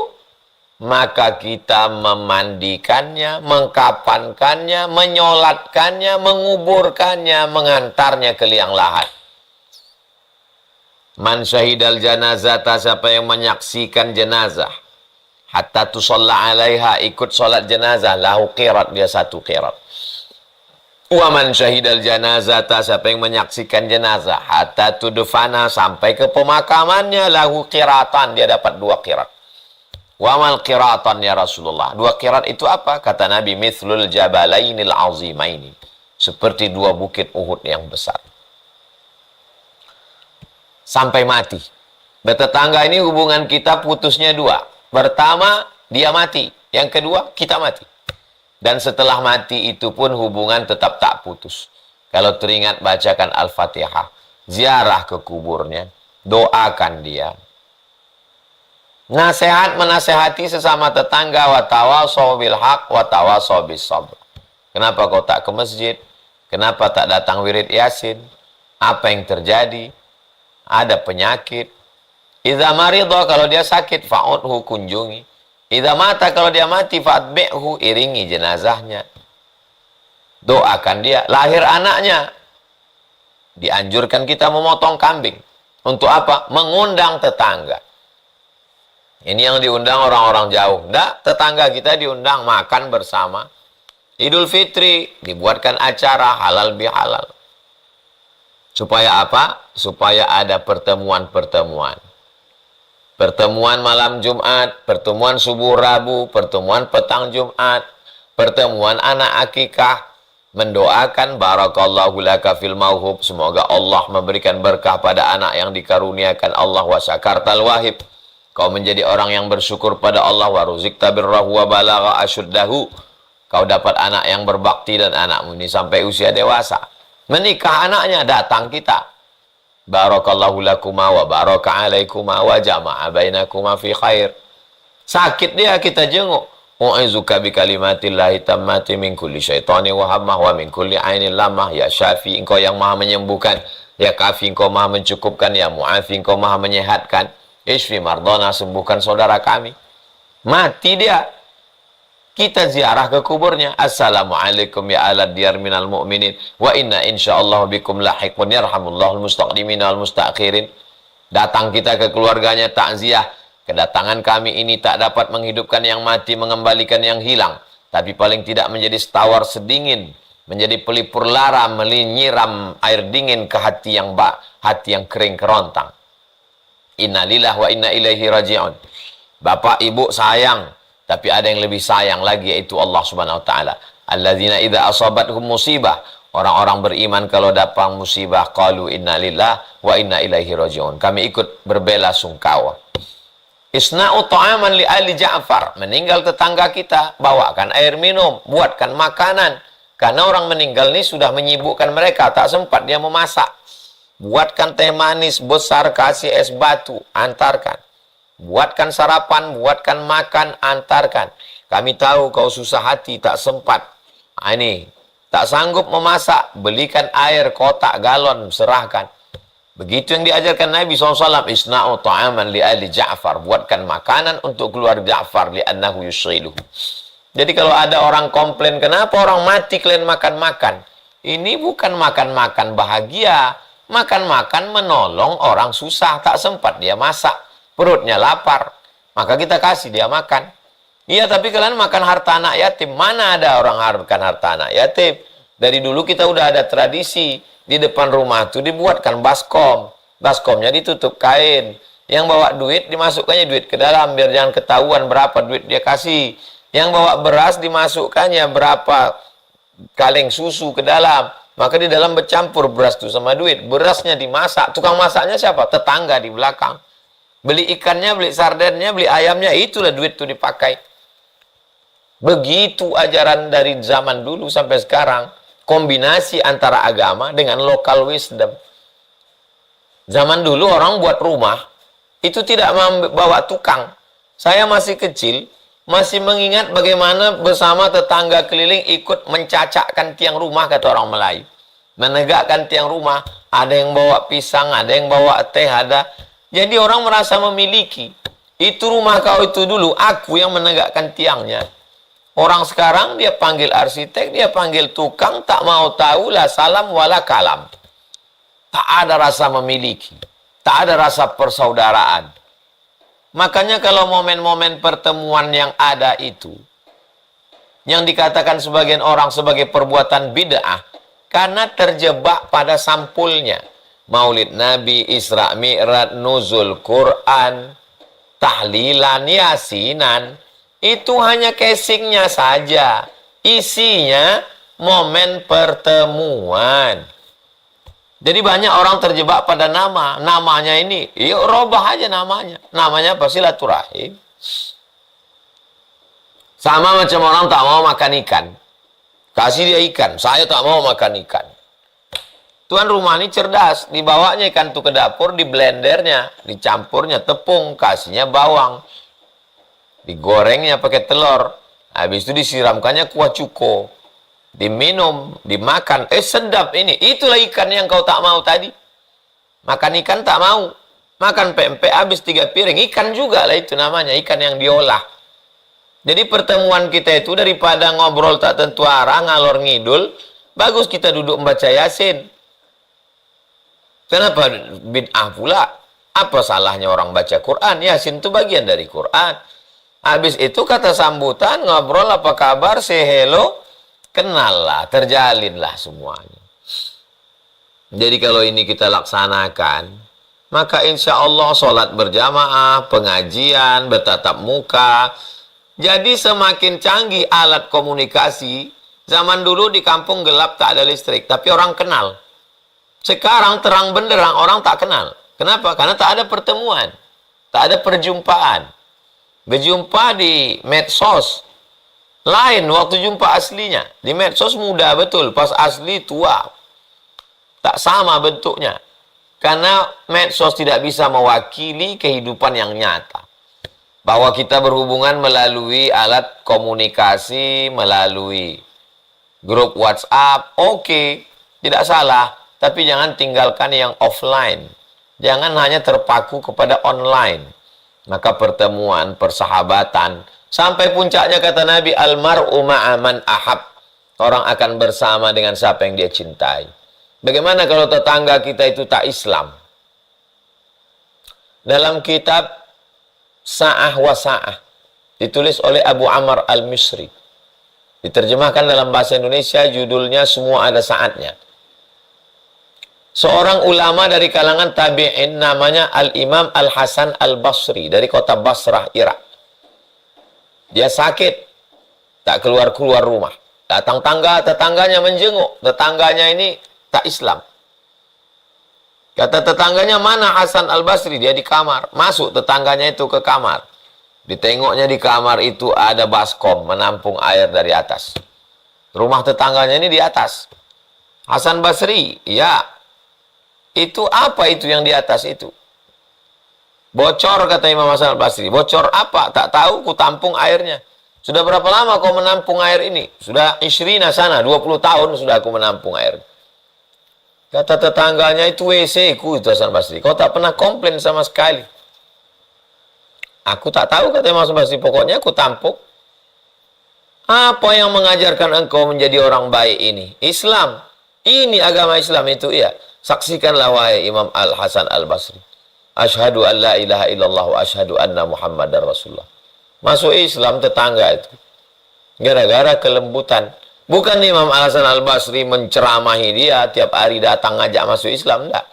maka kita memandikannya, mengkapankannya, menyolatkannya, menguburkannya, mengantarnya ke liang lahat. Man syahidal janazata, siapa yang menyaksikan jenazah, hatta tusalla alaiha, ikut solat jenazah, lahu qirat, dia 1 qirat. Wa man syahidal janazata, siapa yang menyaksikan jenazah, hatta tudfana, sampai ke pemakamannya, lahu qiratan, dia dapat 2 qirat. Wa mal qiratan ya Rasulullah. 2 qirat itu apa? Kata Nabi, mithlul jabalainil azimaini, seperti 2 bukit Uhud yang besar. Sampai mati. Bertetangga ini hubungan kita putusnya 2. Pertama, dia mati. Yang kedua, kita mati. Dan setelah mati itu pun hubungan tetap tak putus. Kalau teringat, bacakan Al-Fatihah. Ziarah ke kuburnya. Doakan dia. Nasihat menasehati sesama tetangga. Wa tawasaw bil haq wa tawasaw bis sabr. Kenapa kau tak ke masjid? Kenapa tak datang wirid Yasin? Apa yang terjadi? Ada penyakit. Idza maridha, kalau dia sakit, fa'udhu, kunjungi. Idza mata, kalau dia mati, fa'atbi'hu, iringi jenazahnya. Doakan dia. Lahir anaknya, dianjurkan kita memotong kambing. Untuk apa? Mengundang tetangga. Ini yang diundang orang-orang jauh. Nggak, tetangga kita diundang makan bersama. Idul Fitri, dibuatkan acara halal bihalal. Supaya apa? Supaya ada pertemuan-pertemuan. Pertemuan malam Jumat, pertemuan subuh Rabu, pertemuan petang Jumat, pertemuan anak akikah, mendoakan barakallahu laka fil mauhub, semoga Allah memberikan berkah pada anak yang dikaruniakan Allah, wa syakartal wahib, kau menjadi orang yang bersyukur pada Allah, wa ruzikta birrahu wa balagha asyuddahu, kau dapat anak yang berbakti dan anakmu ini sampai usia dewasa. Menikah anaknya, datang kita. Barakallahu lakuma wa baraka alaikuma wa jama'a bainakuma fi khair. Sakit dia, kita jenguk. U'izuka bi kalimatillahi tammati min kulli syaitani wa hammah wa min kulli ainin lamah. Ya Syafi, engkau yang maha menyembuhkan. Ya Kafi, engkau maha mencukupkan. Ya Mu'afi, engkau maha menyehatkan. Ishfi mardona, sembuhkan saudara kami. Mati dia. Kita ziarah ke kuburnya. Assalamualaikum ya ala diyar minal mu'minin. Wa inna insyaallah bikum lahiqun yarhamullahul mustaqdimin wal mustakhirin. Datang kita ke keluarganya, takziah. Kedatangan kami ini tak dapat menghidupkan yang mati, mengembalikan yang hilang. Tapi paling tidak menjadi setawar sedingin. Menjadi pelipur lara, menyiram air dingin ke hati yang hati yang kering kerontang. Innalillah wa inna ilaihi raji'un. Bapak ibu sayang. Tapi ada yang lebih sayang lagi, yaitu Allah Subhanahu wa Ta'ala. Alladzina idza asabathum musibah. Orang-orang beriman kalau dapat musibah, qalu inna lillah wa inna ilaihi raji'un. Kami ikut berbela sungkawa. Isna'u ta'aman li ali Ja'far. Meninggal tetangga kita, bawakan air minum, buatkan makanan. Karena orang meninggal ini sudah menyibukkan mereka, tak sempat dia memasak. Buatkan teh manis besar, kasih es batu, antarkan. Buatkan sarapan, buatkan makan, antarkan. Kami tahu kau susah hati, tak sempat. Ini, tak sanggup memasak, belikan air, kotak, galon, serahkan. Begitu yang diajarkan Nabi SAW. Isna'u ta'aman li ali Ja'far. Buatkan makanan untuk keluarga Ja'far, li'annahu yusriluhu. Jadi kalau ada orang komplain, kenapa orang mati kalian makan-makan? Ini bukan makan-makan bahagia. Makan-makan menolong orang susah, tak sempat dia masak. Perutnya lapar, maka kita kasih dia makan. Iya, tapi kalian makan harta anak yatim. Mana ada orang makan harta anak yatim? Dari dulu kita udah ada tradisi. Di depan rumah itu dibuatkan baskom. Baskomnya ditutup kain. Yang bawa duit, dimasukkannya duit ke dalam. Biar jangan ketahuan berapa duit dia kasih. Yang bawa beras, dimasukkannya berapa kaleng susu ke dalam. Maka di dalam bercampur beras itu sama duit. Berasnya dimasak. Tukang masaknya siapa? Tetangga di belakang. Beli ikannya, beli sardennya, beli ayamnya, itulah duit itu dipakai. Begitu ajaran dari zaman dulu sampai sekarang. Kombinasi antara agama dengan local wisdom. Zaman dulu orang buat rumah, itu tidak membawa tukang. Saya masih kecil, masih mengingat bagaimana bersama tetangga keliling ikut mencacakkan tiang rumah, kata orang Melayu. Menegakkan tiang rumah, ada yang bawa pisang, ada yang bawa teh, ada. Jadi orang merasa memiliki. Itu rumah kau itu dulu, aku yang menegakkan tiangnya. Orang sekarang dia panggil arsitek, dia panggil tukang, tak mau tahu lah salam wala kalam. Tak ada rasa memiliki, tak ada rasa persaudaraan. Makanya kalau momen-momen pertemuan yang ada itu, yang dikatakan sebagian orang sebagai perbuatan bid'ah, karena terjebak pada sampulnya. Maulid Nabi, Isra Mi'raj, nuzul Quran, tahlilan, yasinan, itu hanya casingnya saja. Isinya momen pertemuan. Jadi banyak orang terjebak pada nama. Namanya ini, yuk robah aja namanya. Namanya apa? Silaturahim. Sama macam orang tak mau makan ikan. Kasih dia ikan. Saya tak mau makan ikan. Tuan rumah ini cerdas. Dibawanya ikan itu ke dapur, di blendernya, dicampurnya tepung, kasihnya bawang. Digorengnya pakai telur. Habis itu disiramkannya kuah cuko. Diminum, dimakan. Sedap ini. Itulah ikan yang kau tak mau tadi. Makan ikan tak mau. Makan pempek habis 3 piring. Ikan juga lah itu namanya. Ikan yang diolah. Jadi pertemuan kita itu daripada ngobrol tak tentu arah, ngalor ngidul, bagus kita duduk membaca Yasin. Kenapa bid'ah pula? Apa salahnya orang baca Quran? Yasin itu bagian dari Quran. Habis itu kata sambutan, ngobrol apa kabar, say hello, kenal lah, terjalinlah semuanya. Jadi kalau ini kita laksanakan, maka insya Allah sholat berjamaah, pengajian, bertatap muka. Jadi semakin canggih alat komunikasi. Zaman dulu di kampung gelap, tak ada listrik, tapi orang kenal. Sekarang terang benderang, orang tak kenal. Kenapa? Karena tak ada pertemuan, tak ada perjumpaan. Berjumpa di medsos lain waktu jumpa aslinya. Di medsos muda betul, pas asli tua. Tak sama bentuknya. Karena medsos tidak bisa mewakili kehidupan yang nyata. Bahwa kita berhubungan melalui alat komunikasi, melalui grup WhatsApp, oke, tidak salah. Tapi jangan tinggalkan yang offline. Jangan hanya terpaku kepada online. Maka pertemuan, persahabatan, sampai puncaknya kata Nabi, almar'u ma'aman ahab. Orang akan bersama dengan siapa yang dia cintai. Bagaimana kalau tetangga kita itu tak Islam? Dalam kitab Sa'ah wa Sa'ah, ditulis oleh Abu Amr al-Misri. Diterjemahkan dalam bahasa Indonesia, judulnya Semua Ada Saatnya. Seorang ulama dari kalangan tabi'in namanya Al-Imam Al-Hasan Al-Basri dari kota Basrah, Irak. Dia sakit, tak keluar-keluar rumah. Datang tetangganya menjenguk. Tetangganya ini tak Islam. Kata tetangganya, mana Hasan Al-Basri? Dia di kamar. Masuk tetangganya itu ke kamar. Ditengoknya di kamar itu ada baskom menampung air dari atas. Rumah tetangganya ini di atas. Hasan Basri, ya. Itu apa itu yang di atas itu? Bocor, kata Imam Hasan Al-Basri. Bocor apa? Tak tahu, ku tampung airnya. Sudah berapa lama kau menampung air ini? Sudah isrina sana, 20 tahun sudah aku menampung air. Kata tetangganya, itu WC ku itu Hasan Basri. Kau tak pernah komplain sama sekali. Aku tak tahu, kata Imam Hasan Basri. Pokoknya aku tampung. Apa yang mengajarkan engkau menjadi orang baik ini? Islam. Ini agama Islam itu, iya. Saksikanlah wahai Imam Al-Hasan Al-Basri. Asyhadu an la ilaha illallah wa asyhadu anna Muhammadar Rasulullah. Masuk Islam tetangga itu. Gara-gara kelembutan. Bukan Imam Al-Hasan Al-Basri menceramahi dia tiap hari datang ngajak masuk Islam, enggak.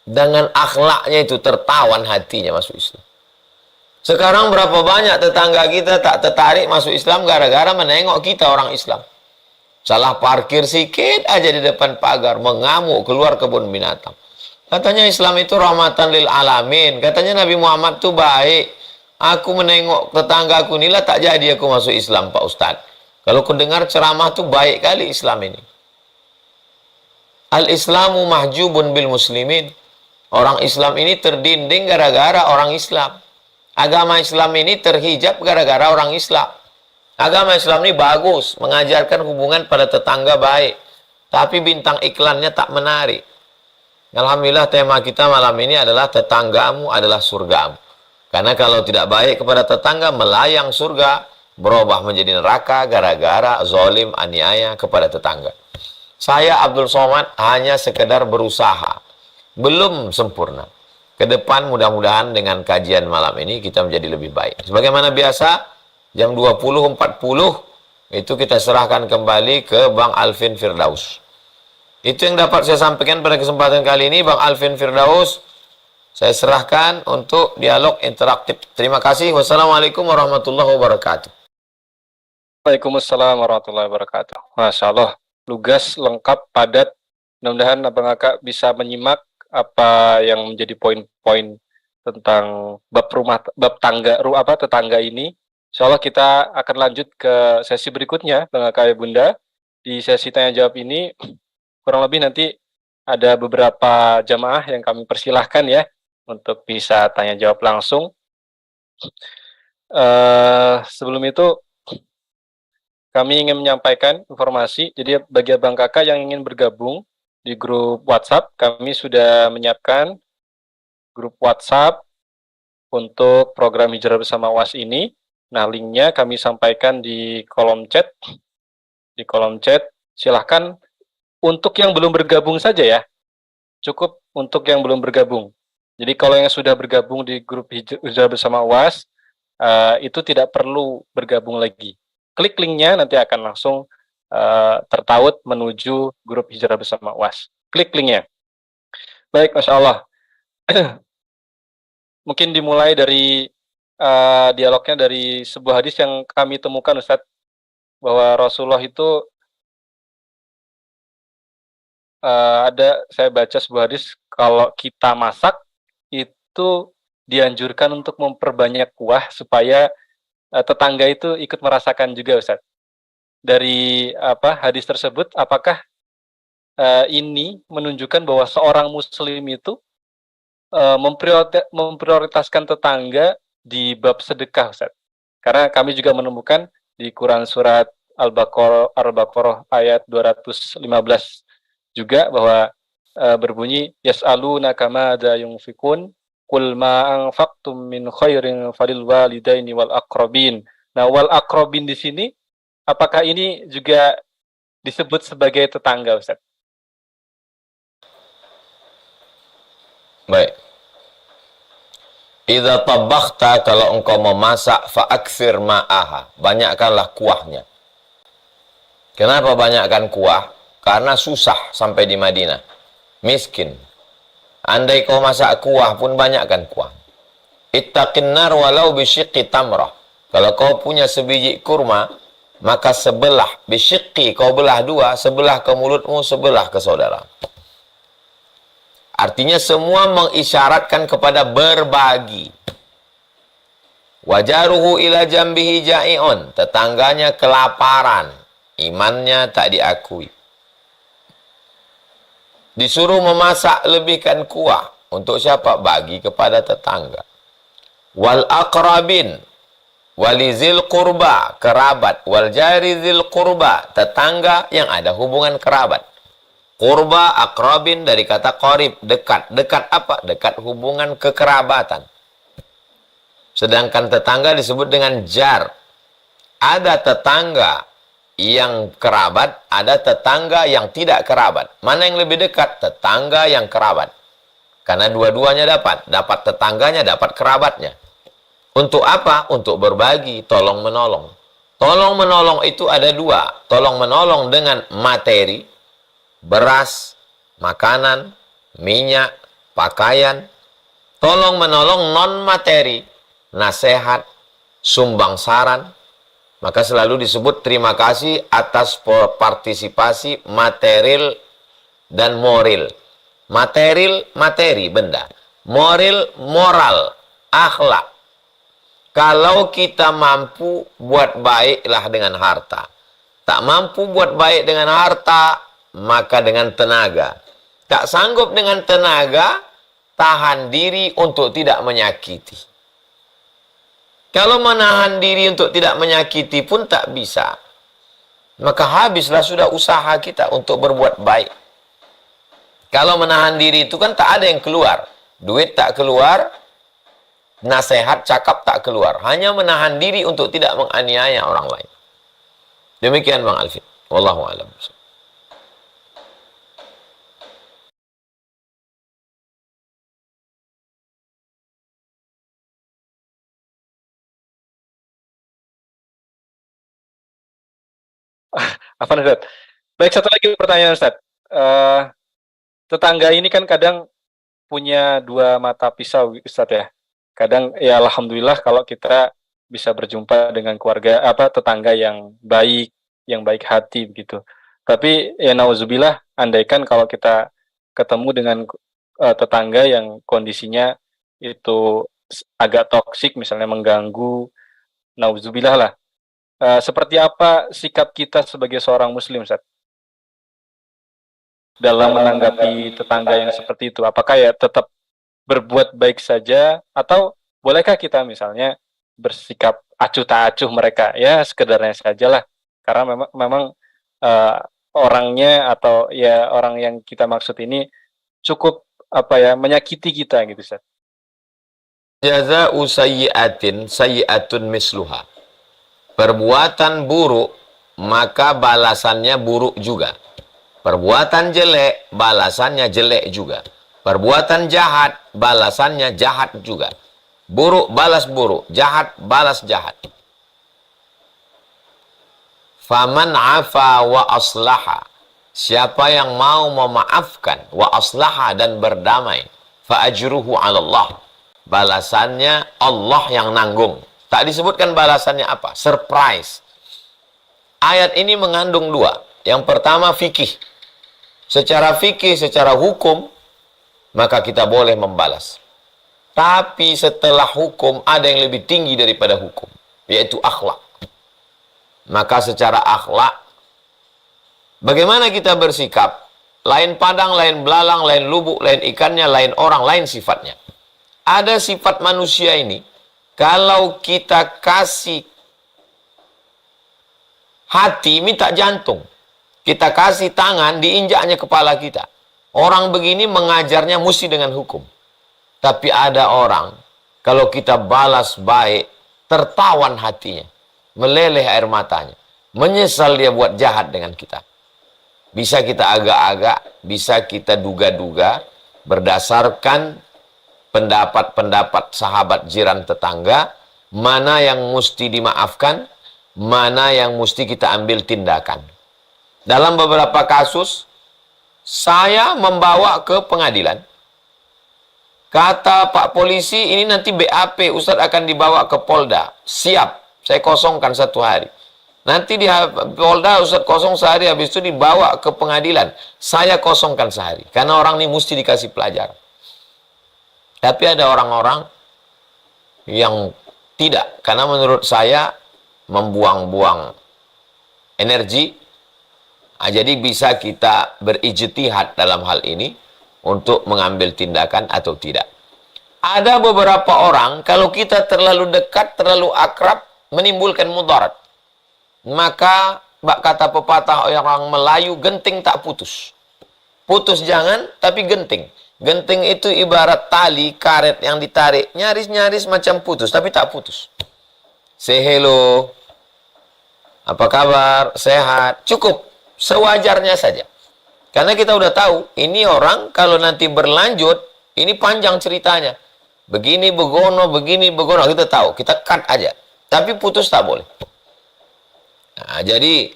Dengan akhlaknya itu tertawan hatinya masuk Islam. Sekarang berapa banyak tetangga kita tak tertarik masuk Islam gara-gara menengok kita orang Islam. Salah parkir sikit aja di depan pagar, mengamuk keluar kebun binatang. Katanya Islam itu rahmatan lil alamin. Katanya Nabi Muhammad itu baik. Aku menengok tetanggaku inilah tak jadi aku masuk Islam, Pak Ustadz. Kalau ku dengar ceramah tuh baik kali Islam ini. Al-Islamu mahjubun bil muslimin. Orang Islam ini terdinding gara-gara orang Islam. Agama Islam ini terhijab gara-gara orang Islam. Agama Islam ini bagus, mengajarkan hubungan pada tetangga baik. Tapi bintang iklannya tak menarik. Alhamdulillah tema kita malam ini adalah tetanggamu adalah surgamu. Karena kalau tidak baik kepada tetangga, melayang surga, berubah menjadi neraka gara-gara zalim, aniaya kepada tetangga. Saya Abdul Somad hanya sekedar berusaha. Belum sempurna. Ke depan mudah-mudahan dengan kajian malam ini kita menjadi lebih baik. Sebagaimana biasa, jam 20.40 itu kita serahkan kembali ke Bang Alvin Firdaus. Itu yang dapat saya sampaikan pada kesempatan kali ini. Bang Alvin Firdaus, saya serahkan untuk dialog interaktif. Terima kasih. Wassalamualaikum warahmatullahi wabarakatuh. Waalaikumsalam warahmatullahi wabarakatuh. Masya Allah, lugas, lengkap, padat. Mudah-mudahan Abang Aka bisa menyimak apa yang menjadi poin-poin tentang bab tetangga ini. Insya Allah kita akan lanjut ke sesi berikutnya, Bang Aka ya Bunda. Di sesi tanya jawab ini, kurang lebih nanti ada beberapa jamaah yang kami persilahkan ya, untuk bisa tanya jawab langsung. Sebelum itu, kami ingin menyampaikan informasi, jadi bagi Abang Kakak yang ingin bergabung di grup WhatsApp, kami sudah menyiapkan grup WhatsApp untuk program Hijrah Bersama UAS ini. Nah, linknya kami sampaikan di kolom chat. Di kolom chat, silahkan untuk yang belum bergabung saja ya, cukup untuk yang belum bergabung. Jadi kalau yang sudah bergabung di grup Hijrah Bersama UAS, itu tidak perlu bergabung lagi. Klik linknya, nanti akan langsung tertaut menuju grup Hijrah Bersama UAS. Klik linknya. Baik, Masya Allah. Mungkin dimulai dari dialognya dari sebuah hadis yang kami temukan, Ustadz, bahwa Rasulullah itu saya baca sebuah hadis, kalau kita masak, itu dianjurkan untuk memperbanyak kuah supaya tetangga itu ikut merasakan juga, Ustaz. Dari hadis tersebut, apakah ini menunjukkan bahwa seorang muslim itu memprioritaskan tetangga di bab sedekah, Ustaz? Karena kami juga menemukan di Quran surat Al-Baqarah ayat 215 juga bahwa berbunyi yas'alunaka madza yunfikun qul ma anfaqtum min khairin falil walidaini wal aqrabin. Nah, wal aqrabin di sini apakah ini juga disebut sebagai tetangga, Ustaz? Baik. Idza tabakhta, kalau engkau memasak, fa aktsir ma'aha, banyakkanlah kuahnya. Kenapa banyakkan kuah? Karena susah sampai di Madinah. Miskin. Andai kau masak kuah pun banyakkan kuah. Ittaqin nar walau bisyiqqi tamrah. Kalau kau punya sebiji kurma, maka sebelah, bisyiqqi, kau belah dua, sebelah ke mulutmu, sebelah ke saudara. Artinya semua mengisyaratkan kepada berbagi. Wajaruhu ila jambihi ja'i'un, tetangganya kelaparan, imannya tak diakui. Disuruh memasak lebihkan kuah. Untuk siapa? Bagi kepada tetangga. Wal aqrabin, walizil qurba, kerabat. Wal jari zil qurba, tetangga yang ada hubungan kerabat. Qurba, aqrabin dari kata qarib, dekat. Dekat apa? Dekat hubungan kekerabatan. Sedangkan tetangga disebut dengan jar. Ada tetangga yang kerabat, ada tetangga yang tidak kerabat. Mana yang lebih dekat? Tetangga yang kerabat. Karena dua-duanya dapat tetangganya, dapat kerabatnya. Untuk apa? Untuk berbagi, tolong menolong. Tolong menolong itu ada dua. Tolong menolong dengan materi, beras, makanan, minyak, pakaian. Tolong menolong non materi, nasihat, sumbang saran. Maka selalu disebut terima kasih atas partisipasi material dan moral. Material, materi, benda. Moral, moral, akhlak. Kalau kita mampu buat baiklah dengan harta. Tak mampu buat baik dengan harta, maka dengan tenaga. Tak sanggup dengan tenaga, tahan diri untuk tidak menyakiti. Kalau menahan diri untuk tidak menyakiti pun tak bisa, maka habislah sudah usaha kita untuk berbuat baik. Kalau menahan diri itu kan tak ada yang keluar. Duit tak keluar, nasihat cakap tak keluar. Hanya menahan diri untuk tidak menganiaya orang lain. Demikian Bang Alvin. Wallahu a'lam. Apa nih, Ustaz? Baik, satu lagi pertanyaan, Ustaz. Tetangga ini kan kadang punya dua mata pisau, Ustaz ya. Kadang ya alhamdulillah kalau kita bisa berjumpa dengan keluarga tetangga yang baik hati begitu. Tapi ya nauzubillah, andaikan kalau kita ketemu dengan tetangga yang kondisinya itu agak toksik, misalnya mengganggu, nauzubillah lah. Seperti apa sikap kita sebagai seorang muslim, Ustaz, dalam menanggapi tetangga yang seperti itu? Apakah ya tetap berbuat baik saja, atau bolehkah kita misalnya bersikap acuh tak acuh mereka, ya sekedarnya sajalah, karena memang orangnya atau ya orang yang kita maksud ini cukup menyakiti kita gitu, Ustaz. Jaza'u sayyi'atin sayyi'atun misluha. Perbuatan buruk, maka balasannya buruk juga. Perbuatan jelek, balasannya jelek juga. Perbuatan jahat, balasannya jahat juga. Buruk balas buruk, jahat balas jahat. Faman afa wa aslaha. Siapa yang mau memaafkan, wa aslaha, dan berdamai, fa ajruhu 'ala Allah. Balasannya Allah yang nanggung. Tak disebutkan balasannya apa. Surprise. Ayat ini mengandung dua. Yang pertama fikih. Secara fikih, secara hukum, maka kita boleh membalas. Tapi setelah hukum ada yang lebih tinggi daripada hukum, yaitu akhlak. Maka secara akhlak, bagaimana kita bersikap? Lain padang, lain belalang, lain lubuk, lain ikannya, lain orang, lain sifatnya. Ada sifat manusia ini, kalau kita kasih hati, minta jantung. Kita kasih tangan, diinjaknya kepala kita. Orang begini mengajarnya mesti dengan hukum. Tapi ada orang, kalau kita balas baik, tertawan hatinya. Meleleh air matanya. Menyesal dia buat jahat dengan kita. Bisa kita agak-agak, bisa kita duga-duga, berdasarkan pendapat-pendapat sahabat jiran tetangga, mana yang mesti dimaafkan, mana yang mesti kita ambil tindakan. Dalam beberapa kasus, saya membawa ke pengadilan. Kata Pak Polisi, ini nanti BAP, Ustadz akan dibawa ke Polda. Siap, saya kosongkan 1 hari. Nanti di Polda Ustadz kosong sehari, habis itu dibawa ke pengadilan. Saya kosongkan sehari, karena orang ini mesti dikasih pelajaran. Tapi ada orang-orang yang tidak, karena menurut saya membuang-buang energi. Jadi bisa kita berijtihad dalam hal ini untuk mengambil tindakan atau tidak. Ada beberapa orang, kalau kita terlalu dekat, terlalu akrab, menimbulkan mudarat. Maka kata pepatah orang Melayu, genting tak putus. Putus jangan, tapi genting. Genting itu ibarat tali karet yang ditarik, nyaris-nyaris macam putus, tapi tak putus. Say hello, apa kabar, sehat, cukup, sewajarnya saja. Karena kita udah tahu, ini orang kalau nanti berlanjut, ini panjang ceritanya. Begini begono, kita tahu, kita cut aja. Tapi putus tak boleh. Nah, jadi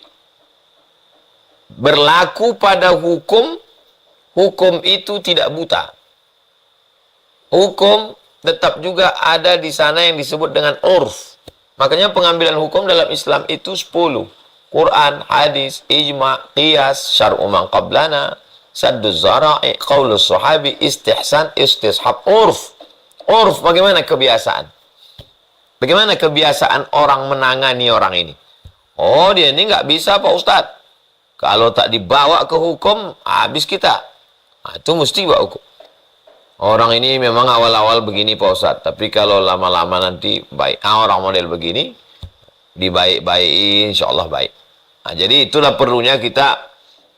berlaku pada hukum, hukum itu tidak buta. Hukum tetap juga ada di sana yang disebut dengan urf. Makanya pengambilan hukum dalam Islam itu 10. Quran, hadis, ijma', qiyas, syar'u man qablana, sadduz zara'i, qaulus sahabi, istihsan, istishab, urf. Urf, bagaimana kebiasaan? Bagaimana kebiasaan orang menangani orang ini? Oh, dia ini nggak bisa Pak Ustadz. Kalau tak dibawa ke hukum, habis kita. Nah, itu mesti bawa hukum. Orang ini memang awal-awal begini Pak Ustadz, tapi kalau lama-lama nanti baik. Orang model begini, dibaik-baikin, insya Allah baik. Nah, jadi itulah perlunya kita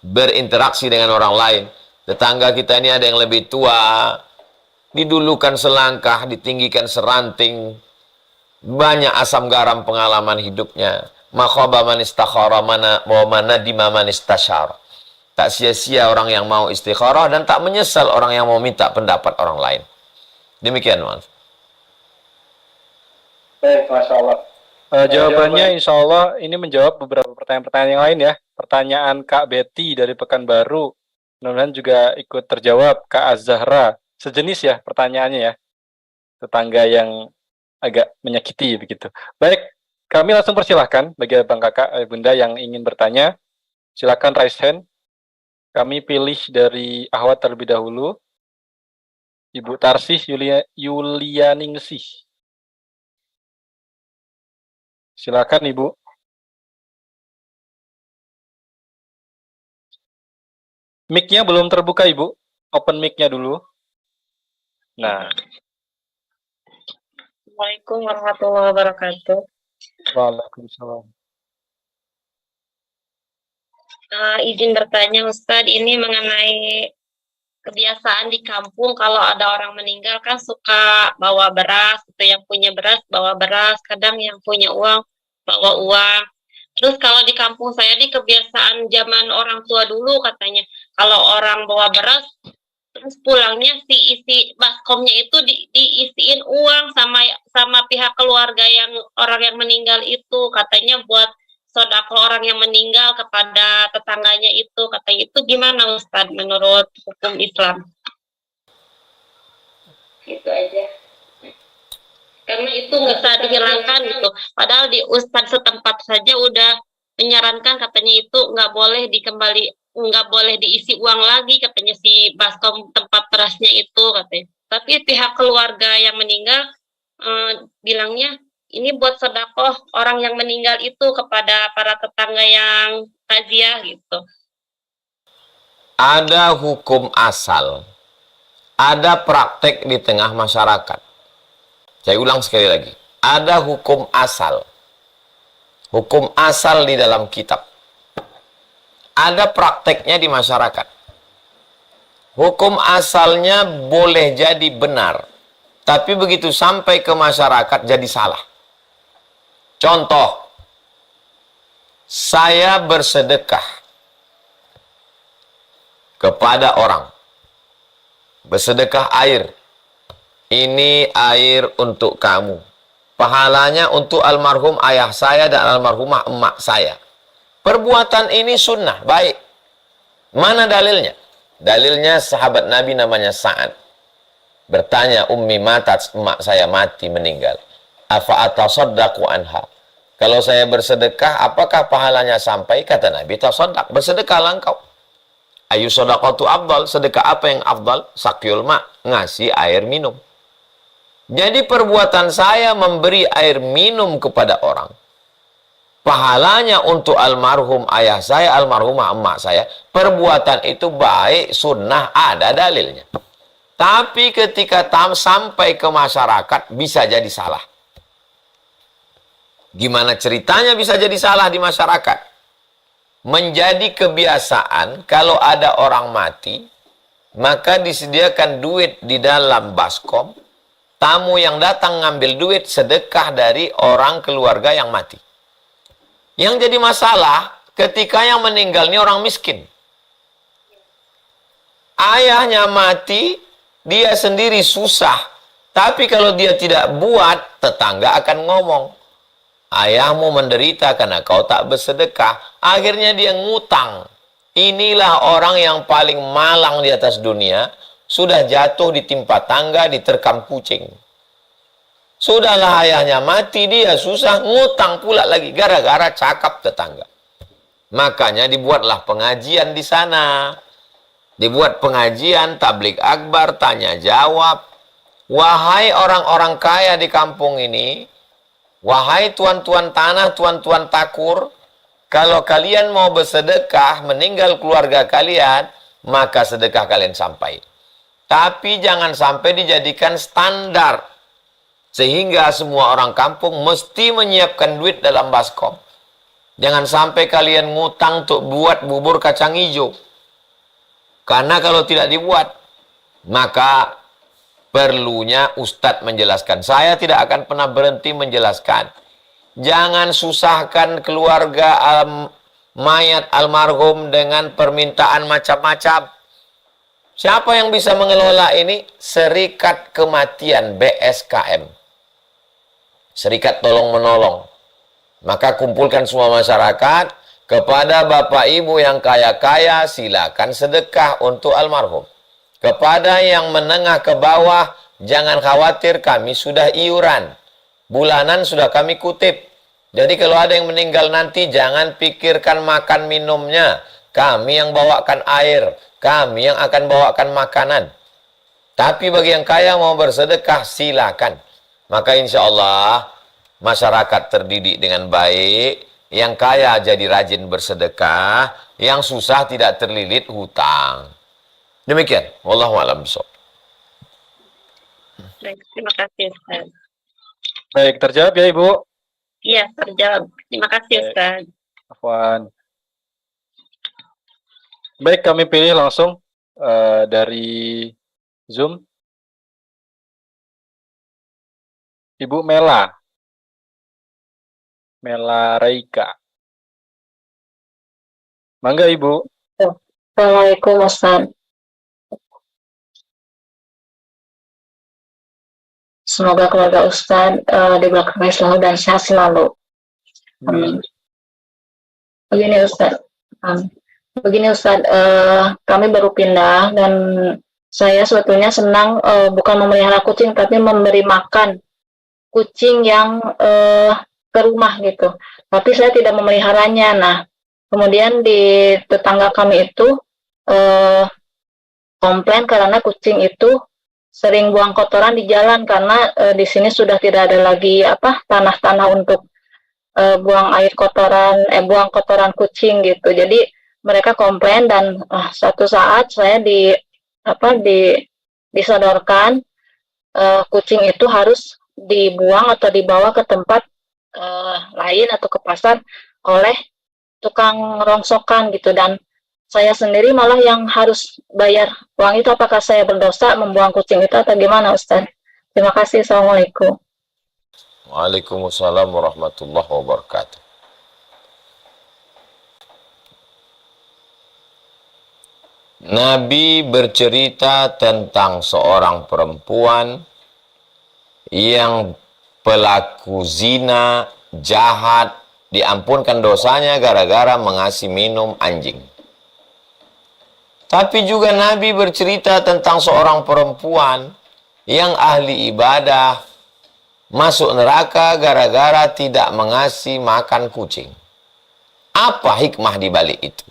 berinteraksi dengan orang lain. Tetangga kita ini ada yang lebih tua, didulukan selangkah, ditinggikan seranting, banyak asam garam pengalaman hidupnya. Makhaba man istakhara wa manadima man istasyara. Tak sia-sia orang yang mau istikharah dan tak menyesal orang yang mau minta pendapat orang lain. Demikian, Mas. Baik, Masya Allah. Jawabannya insya Allah ini menjawab beberapa pertanyaan-pertanyaan yang lain ya. Pertanyaan Kak Betty dari Pekanbaru, mudah-mudahan juga ikut terjawab. Kak Az-Zahra, sejenis ya pertanyaannya ya. Tetangga yang agak menyakiti begitu. Baik, kami langsung persilahkan bagi Bang Kakak, Bunda yang ingin bertanya. Silakan raise hand. Kami pilih dari Ahwat terlebih dahulu. Ibu Tarsih Yulianingsih. Silakan Ibu. Mic-nya belum terbuka Ibu. Open mic-nya dulu. Nah. Assalamualaikum warahmatullahi wabarakatuh. Waalaikumsalam. Izin bertanya Ustadz, ini mengenai kebiasaan di kampung kalau ada orang meninggal kan suka bawa beras, itu yang punya beras bawa beras, kadang yang punya uang bawa uang. Terus kalau di kampung saya di kebiasaan zaman orang tua dulu katanya, kalau orang bawa beras terus pulangnya si isi baskomnya itu diisiin uang sama pihak keluarga yang orang yang meninggal itu, katanya buat sedekah orang yang meninggal kepada tetangganya itu, katanya itu gimana Ustadz menurut hukum Islam? Itu aja. Karena itu nggak bisa dihilangkan gitu. Padahal di Ustadz setempat saja udah menyarankan katanya itu nggak boleh diisi uang lagi katanya si baskom tempat berasnya itu katanya. Tapi pihak keluarga yang meninggal bilangnya ini buat sedekah orang yang meninggal itu kepada para tetangga yang takziah gitu. Ada hukum asal, ada praktek di tengah masyarakat. Saya ulang sekali lagi, ada hukum asal. Hukum asal di dalam kitab. Ada prakteknya di masyarakat. Hukum asalnya boleh jadi benar, tapi begitu sampai ke masyarakat jadi salah. Contoh, saya bersedekah kepada orang. Bersedekah air. Ini air untuk kamu. Pahalanya untuk almarhum ayah saya dan almarhumah emak saya. Perbuatan ini sunnah, baik. Mana dalilnya? Dalilnya sahabat Nabi namanya Sa'ad. Bertanya, ummi matat, emak saya mati meninggal. Afa atasaddaqu anha. Kalau saya bersedekah, apakah pahalanya sampai? Kata Nabi, tasaddaq, bersedekahlah engkau. Ayu sadaqatu afdal, sedekah apa yang afdal? Sakyul ma, ngasih air minum. Jadi perbuatan saya memberi air minum kepada orang, pahalanya untuk almarhum ayah saya, almarhumah emak saya. Perbuatan itu baik, sunnah, ada dalilnya. Tapi ketika sampai ke masyarakat, bisa jadi salah. Gimana ceritanya bisa jadi salah di masyarakat? Menjadi kebiasaan, kalau ada orang mati, maka disediakan duit di dalam baskom. Tamu yang datang ngambil duit sedekah dari orang keluarga yang mati. Yang jadi masalah, ketika yang meninggal ini orang miskin. Ayahnya mati, dia sendiri susah. Tapi kalau dia tidak buat, tetangga akan ngomong, ayahmu menderita karena kau tak bersedekah. Akhirnya dia ngutang. Inilah orang yang paling malang di atas dunia. Sudah jatuh ditimpa tangga, diterkam kucing. Sudahlah ayahnya mati, dia susah, ngutang pula lagi. Gara-gara cakap tetangga. Makanya dibuatlah pengajian di sana. Dibuat pengajian, tablik akbar, tanya jawab. Wahai orang-orang kaya di kampung ini, wahai tuan-tuan tanah, tuan-tuan takur, kalau kalian mau bersedekah, meninggal keluarga kalian, maka sedekah kalian sampai. Tapi jangan sampai dijadikan standar. Sehingga semua orang kampung mesti menyiapkan duit dalam baskom. Jangan sampai kalian ngutang untuk buat bubur kacang hijau. Karena kalau tidak dibuat, maka perlunya Ustadz menjelaskan. Saya tidak akan pernah berhenti menjelaskan. Jangan susahkan keluarga mayat almarhum dengan permintaan macam-macam. Siapa yang bisa mengelola ini? Serikat Kematian BSKM. Serikat Tolong Menolong. Maka kumpulkan semua masyarakat. Kepada bapak ibu yang kaya-kaya, silakan sedekah untuk almarhum. Kepada yang menengah ke bawah, jangan khawatir, kami sudah iuran. Bulanan sudah kami kutip. Jadi kalau ada yang meninggal nanti, jangan pikirkan makan minumnya. Kami yang bawakan air. Kami yang akan bawakan makanan. Tapi bagi yang kaya mau bersedekah, silakan. Maka insya Allah, masyarakat terdidik dengan baik. Yang kaya jadi rajin bersedekah. Yang susah tidak terlilit hutang. Demikian. Wallahu a'lam bishawab. Baik, terima kasih Ustaz. Baik, terjawab ya Ibu? Iya, terjawab. Terima kasih Ustaz. Afwan. Baik, kami pilih langsung dari Zoom. Ibu Mela. Mela Raika. Mangga Ibu. Assalamualaikum Ustaz. Semoga keluarga Ustaz diberkahi selalu dan sehat selalu. Amin. Begini Ustaz, kami baru pindah dan saya sebetulnya senang bukan memelihara kucing tapi memberi makan kucing yang ke rumah gitu. Tapi saya tidak memeliharanya. Nah, kemudian di tetangga kami itu komplain karena kucing itu sering buang kotoran di jalan karena di sini sudah tidak ada lagi tanah-tanah untuk buang buang kotoran kucing gitu. Jadi mereka komplain dan suatu saat saya disodorkan kucing itu harus dibuang atau dibawa ke tempat lain atau ke pasar oleh tukang rongsokan gitu, dan saya sendiri malah yang harus bayar uang itu. Apakah saya berdosa membuang kucing itu atau gimana Ustaz? Terima kasih. Assalamualaikum. Waalaikumsalam warahmatullahi wabarakatuh. Nabi bercerita tentang seorang perempuan yang pelaku zina, jahat, diampunkan dosanya gara-gara mengasih minum anjing. Tapi juga Nabi bercerita tentang seorang perempuan yang ahli ibadah, masuk neraka gara-gara tidak mengasih makan kucing. Apa hikmah di balik itu?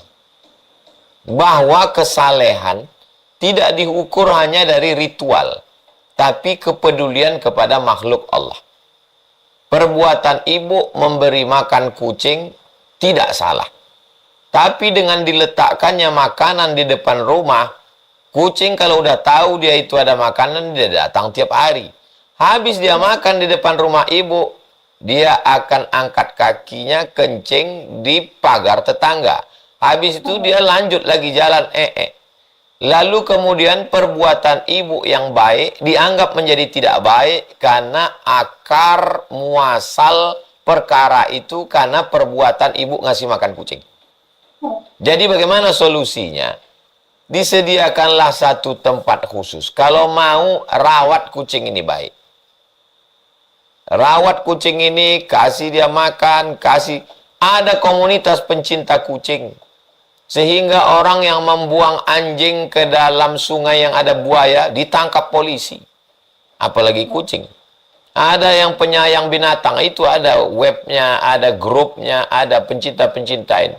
Bahwa kesalehan tidak diukur hanya dari ritual, tapi kepedulian kepada makhluk Allah. Perbuatan ibu memberi makan kucing tidak salah. Tapi dengan diletakkannya makanan di depan rumah, kucing kalau udah tahu dia itu ada makanan, dia datang tiap hari. Habis dia makan di depan rumah ibu, dia akan angkat kakinya kencing di pagar tetangga. Habis itu dia lanjut lagi jalan Lalu kemudian perbuatan ibu yang baik dianggap menjadi tidak baik karena akar muasal perkara itu karena perbuatan ibu ngasih makan kucing. Jadi bagaimana solusinya? Disediakanlah satu tempat khusus. Kalau mau rawat kucing ini baik. Rawat kucing ini, kasih dia makan, ada komunitas pencinta kucing. Sehingga orang yang membuang anjing ke dalam sungai yang ada buaya ditangkap polisi. Apalagi kucing. Ada yang penyayang binatang, itu ada webnya, ada grupnya, ada pencinta-pencintain.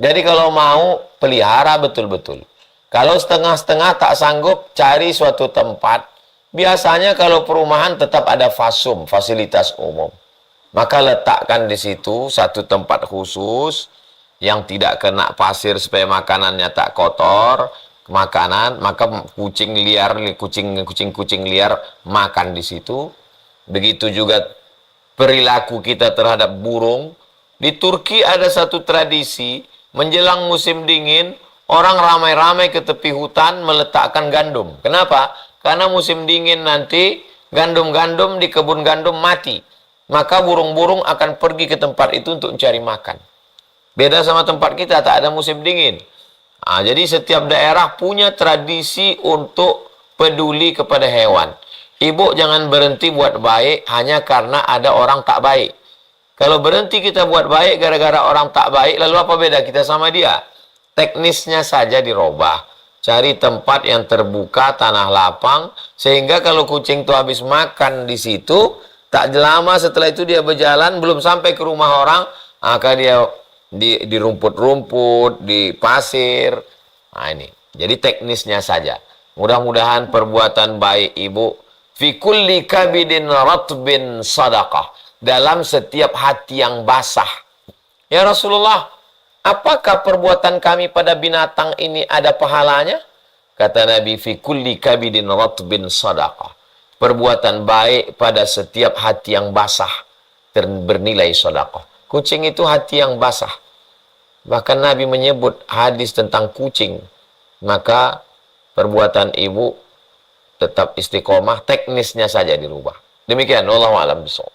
Jadi kalau mau, pelihara betul-betul. Kalau setengah-setengah tak sanggup, cari suatu tempat. Biasanya kalau perumahan tetap ada fasum, fasilitas umum. Maka letakkan di situ satu tempat khusus yang tidak kena pasir supaya makanannya tak kotor. makanan, maka kucing liar, kucing liar makan di situ. Begitu juga perilaku kita terhadap burung. Di Turki ada satu tradisi, menjelang musim dingin, orang ramai-ramai ke tepi hutan meletakkan gandum. Kenapa? Karena musim dingin nanti gandum-gandum di kebun gandum mati. Maka burung-burung akan pergi ke tempat itu untuk mencari makan. Beda sama tempat kita, tak ada musim dingin. Jadi setiap daerah punya tradisi untuk peduli kepada hewan. Ibu jangan berhenti buat baik hanya karena ada orang tak baik. Kalau berhenti kita buat baik gara-gara orang tak baik, lalu apa beda kita sama dia? Teknisnya saja dirubah. Cari tempat yang terbuka, tanah lapang, sehingga kalau kucing itu habis makan di situ, tak lama setelah itu dia berjalan, belum sampai ke rumah orang, maka dia di rumput-rumput, di pasir. Nah ini, jadi teknisnya saja. Mudah-mudahan perbuatan baik ibu, fi kulli kabidin ratbin sadaqah, dalam setiap hati yang basah. Ya Rasulullah, apakah perbuatan kami pada binatang ini ada pahalanya? Kata Nabi, fi kulli kabidin ratbin sadaqah. Perbuatan baik pada setiap hati yang basah bernilai sedekah. Kucing itu hati yang basah. Bahkan Nabi menyebut hadis tentang kucing. Maka perbuatan ibu tetap istiqomah, teknisnya saja dirubah. Demikian, wallahu a'lam bishawab.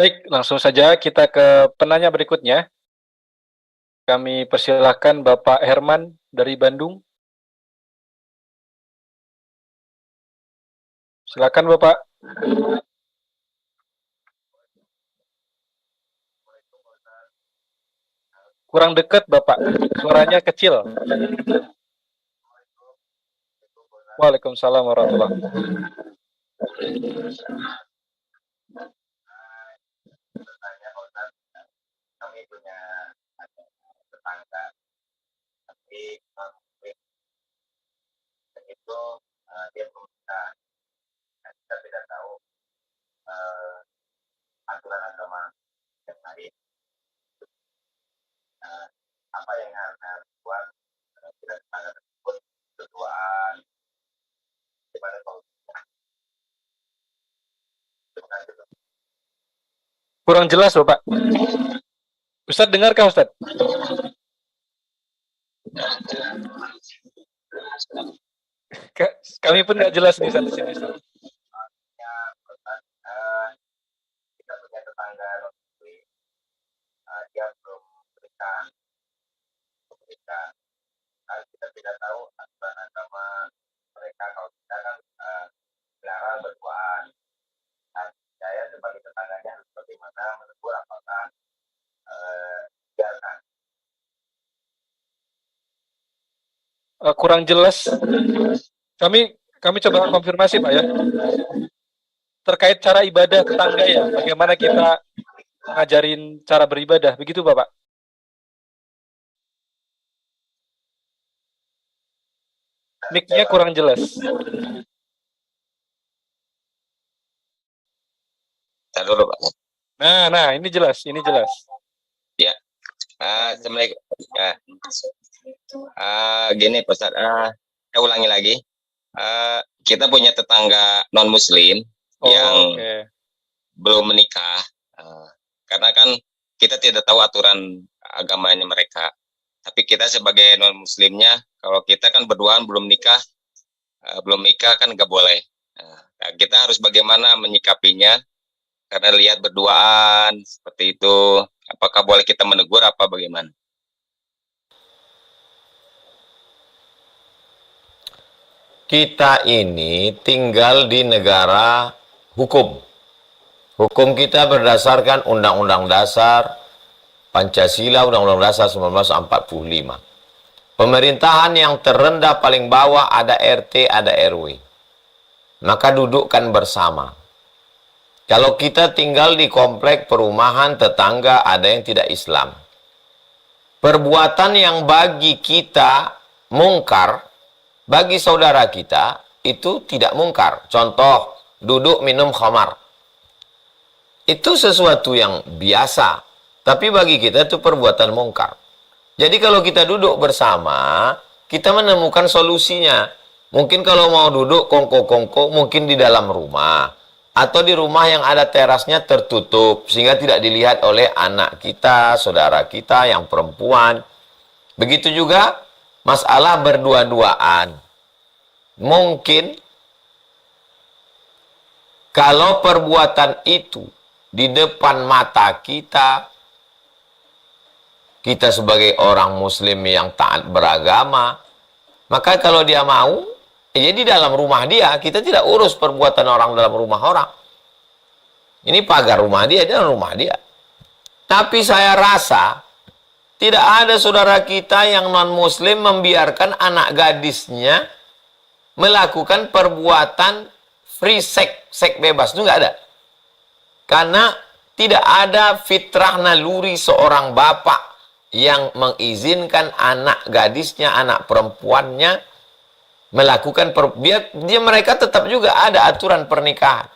Baik, langsung saja kita ke penanya berikutnya. Kami persilahkan Bapak Herman dari Bandung. Silakan Bapak. Kurang dekat Bapak, suaranya kecil. Waalaikumsalam warahmatullahi wabarakatuh. Kami punya tetangga, tapi itu dia pemerintah. Kita tidak tahu aturan agama yang lain. Apa yang harus buat tidak tetangga tersebut berduaan kepada Allah. Kurang jelas Bapak. Ustadz dengarkah Ustadz? Kami pun nggak jelas nih Ustadz di sini. Kita punya tetangga dia belum berikan. Kita tidak tahu aturan agama mereka. Kalau kita kan dilarang berduaan. Saya sebagai tetangganya bagaimana menegur apakah biarkan. Kurang jelas. Kami coba konfirmasi Pak ya. Terkait cara ibadah tetangga ya, bagaimana kita ngajarin cara beribadah, begitu Bapak? Mic-nya kurang jelas. Ntar dulu Pak. Nah, ini jelas. Ya. Assalamualaikum. Gini Pak Ustadz, saya ulangi lagi. Kita punya tetangga non-muslim yang belum menikah. Karena kan kita tidak tahu aturan agamanya mereka. Tapi kita sebagai non-muslimnya, kalau kita kan berduaan belum nikah kan nggak boleh. Nah, kita harus bagaimana menyikapinya? Karena lihat berduaan seperti itu, apakah boleh kita menegur apa bagaimana? Kita ini tinggal di negara hukum. Hukum kita berdasarkan Undang-Undang Dasar Pancasila, Undang-Undang Dasar 1945. Pemerintahan yang terendah paling bawah ada RT, ada RW. Maka dudukkan bersama. Kalau kita tinggal di komplek perumahan tetangga ada yang tidak Islam. Perbuatan yang bagi kita mungkar, bagi saudara kita itu tidak mungkar. Contoh, duduk minum khamar. itu sesuatu yang biasa. Tapi bagi kita itu perbuatan mungkar. Jadi kalau kita duduk bersama, kita menemukan solusinya. Mungkin kalau mau duduk kongko-kongko, mungkin di dalam rumah. Atau di rumah yang ada terasnya tertutup, sehingga tidak dilihat oleh anak kita, saudara kita yang perempuan. Begitu juga masalah berdua-duaan. Mungkin kalau perbuatan itu di depan mata kita, kita sebagai orang muslim yang taat beragama, maka kalau dia mau, ya di dalam rumah dia, kita tidak urus perbuatan orang dalam rumah orang. Ini pagar rumah dia, dalam rumah dia. Tapi saya rasa, tidak ada saudara kita yang non-muslim membiarkan anak gadisnya melakukan perbuatan free sex, seks bebas. Itu nggak ada. Karena tidak ada fitrah naluri seorang bapak yang mengizinkan anak gadisnya, anak perempuannya melakukan dia mereka tetap juga ada aturan pernikahan.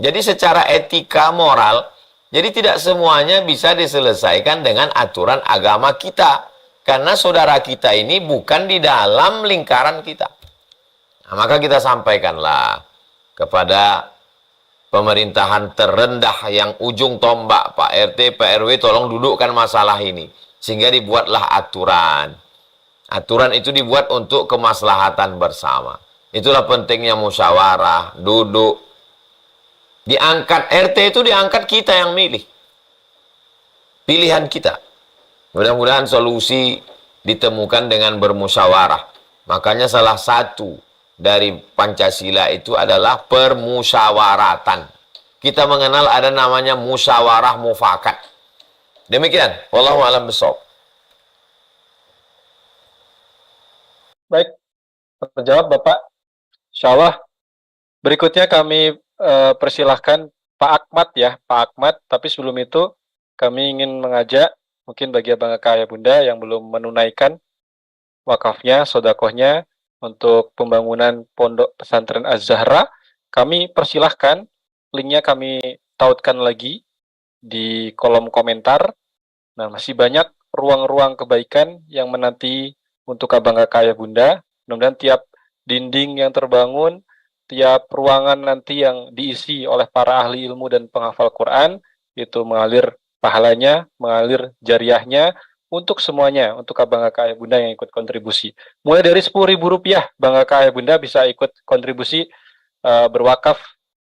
Jadi secara etika moral, jadi tidak semuanya bisa diselesaikan dengan aturan agama kita. Karena saudara kita ini bukan di dalam lingkaran kita. Nah, maka kita sampaikanlah kepada pemerintahan terendah yang ujung tombak, Pak RT, Pak RW, tolong dudukkan masalah ini. Sehingga dibuatlah aturan. Aturan itu dibuat untuk kemaslahatan bersama. Itulah pentingnya musyawarah, duduk. Diangkat, RT itu diangkat kita yang milih. Pilihan kita. Mudah-mudahan solusi ditemukan dengan bermusyawarah. Makanya salah satu dari Pancasila itu adalah permusyawaratan. Kita mengenal ada namanya musyawarah mufakat. Demikian, wallahu a'lam bishawab. Baik, terjawab Bapak. Insyaallah berikutnya kami persilahkan Pak Ahmad ya, Pak Ahmad. Tapi sebelum itu kami ingin mengajak mungkin bagi abang kakak ayah bunda yang belum menunaikan wakafnya, sodakohnya untuk pembangunan Pondok Pesantren Az-Zahra, kami persilahkan, linknya kami tautkan lagi di kolom komentar. Nah, masih banyak ruang-ruang kebaikan yang menanti untuk abang kakak ayah bunda. Mudah-mudahan tiap dinding yang terbangun, tiap ruangan nanti yang diisi oleh para ahli ilmu dan penghafal Quran, itu mengalir pahalanya, mengalir jariahnya, untuk semuanya, untuk abang kakak ayah bunda yang ikut kontribusi. Mulai dari Rp10.000, abang kakak ayah bunda bisa ikut kontribusi berwakaf,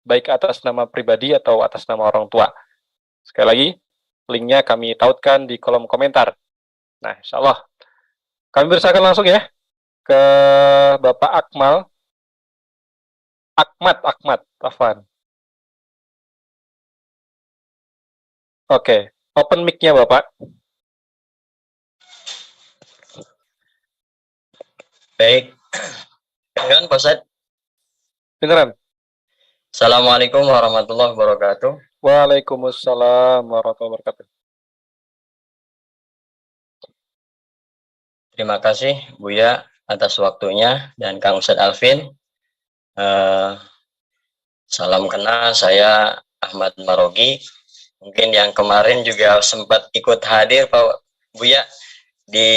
baik atas nama pribadi atau atas nama orang tua. Sekali lagi, linknya kami tautkan di kolom komentar. Nah, insya Allah. Kami bersakan langsung ya ke Bapak Ahmad, Afwan. Oke, open mic-nya Bapak. Baik, dengar Pak Ustadz? Dengeran? Assalamualaikum warahmatullahi wabarakatuh. Waalaikumsalam warahmatullahi wabarakatuh. Terima kasih Buya atas waktunya dan Kang Ustadz Alvin. Salam kenal, saya Ahmad Marogi. Mungkin yang kemarin juga sempat ikut hadir Pak Buya di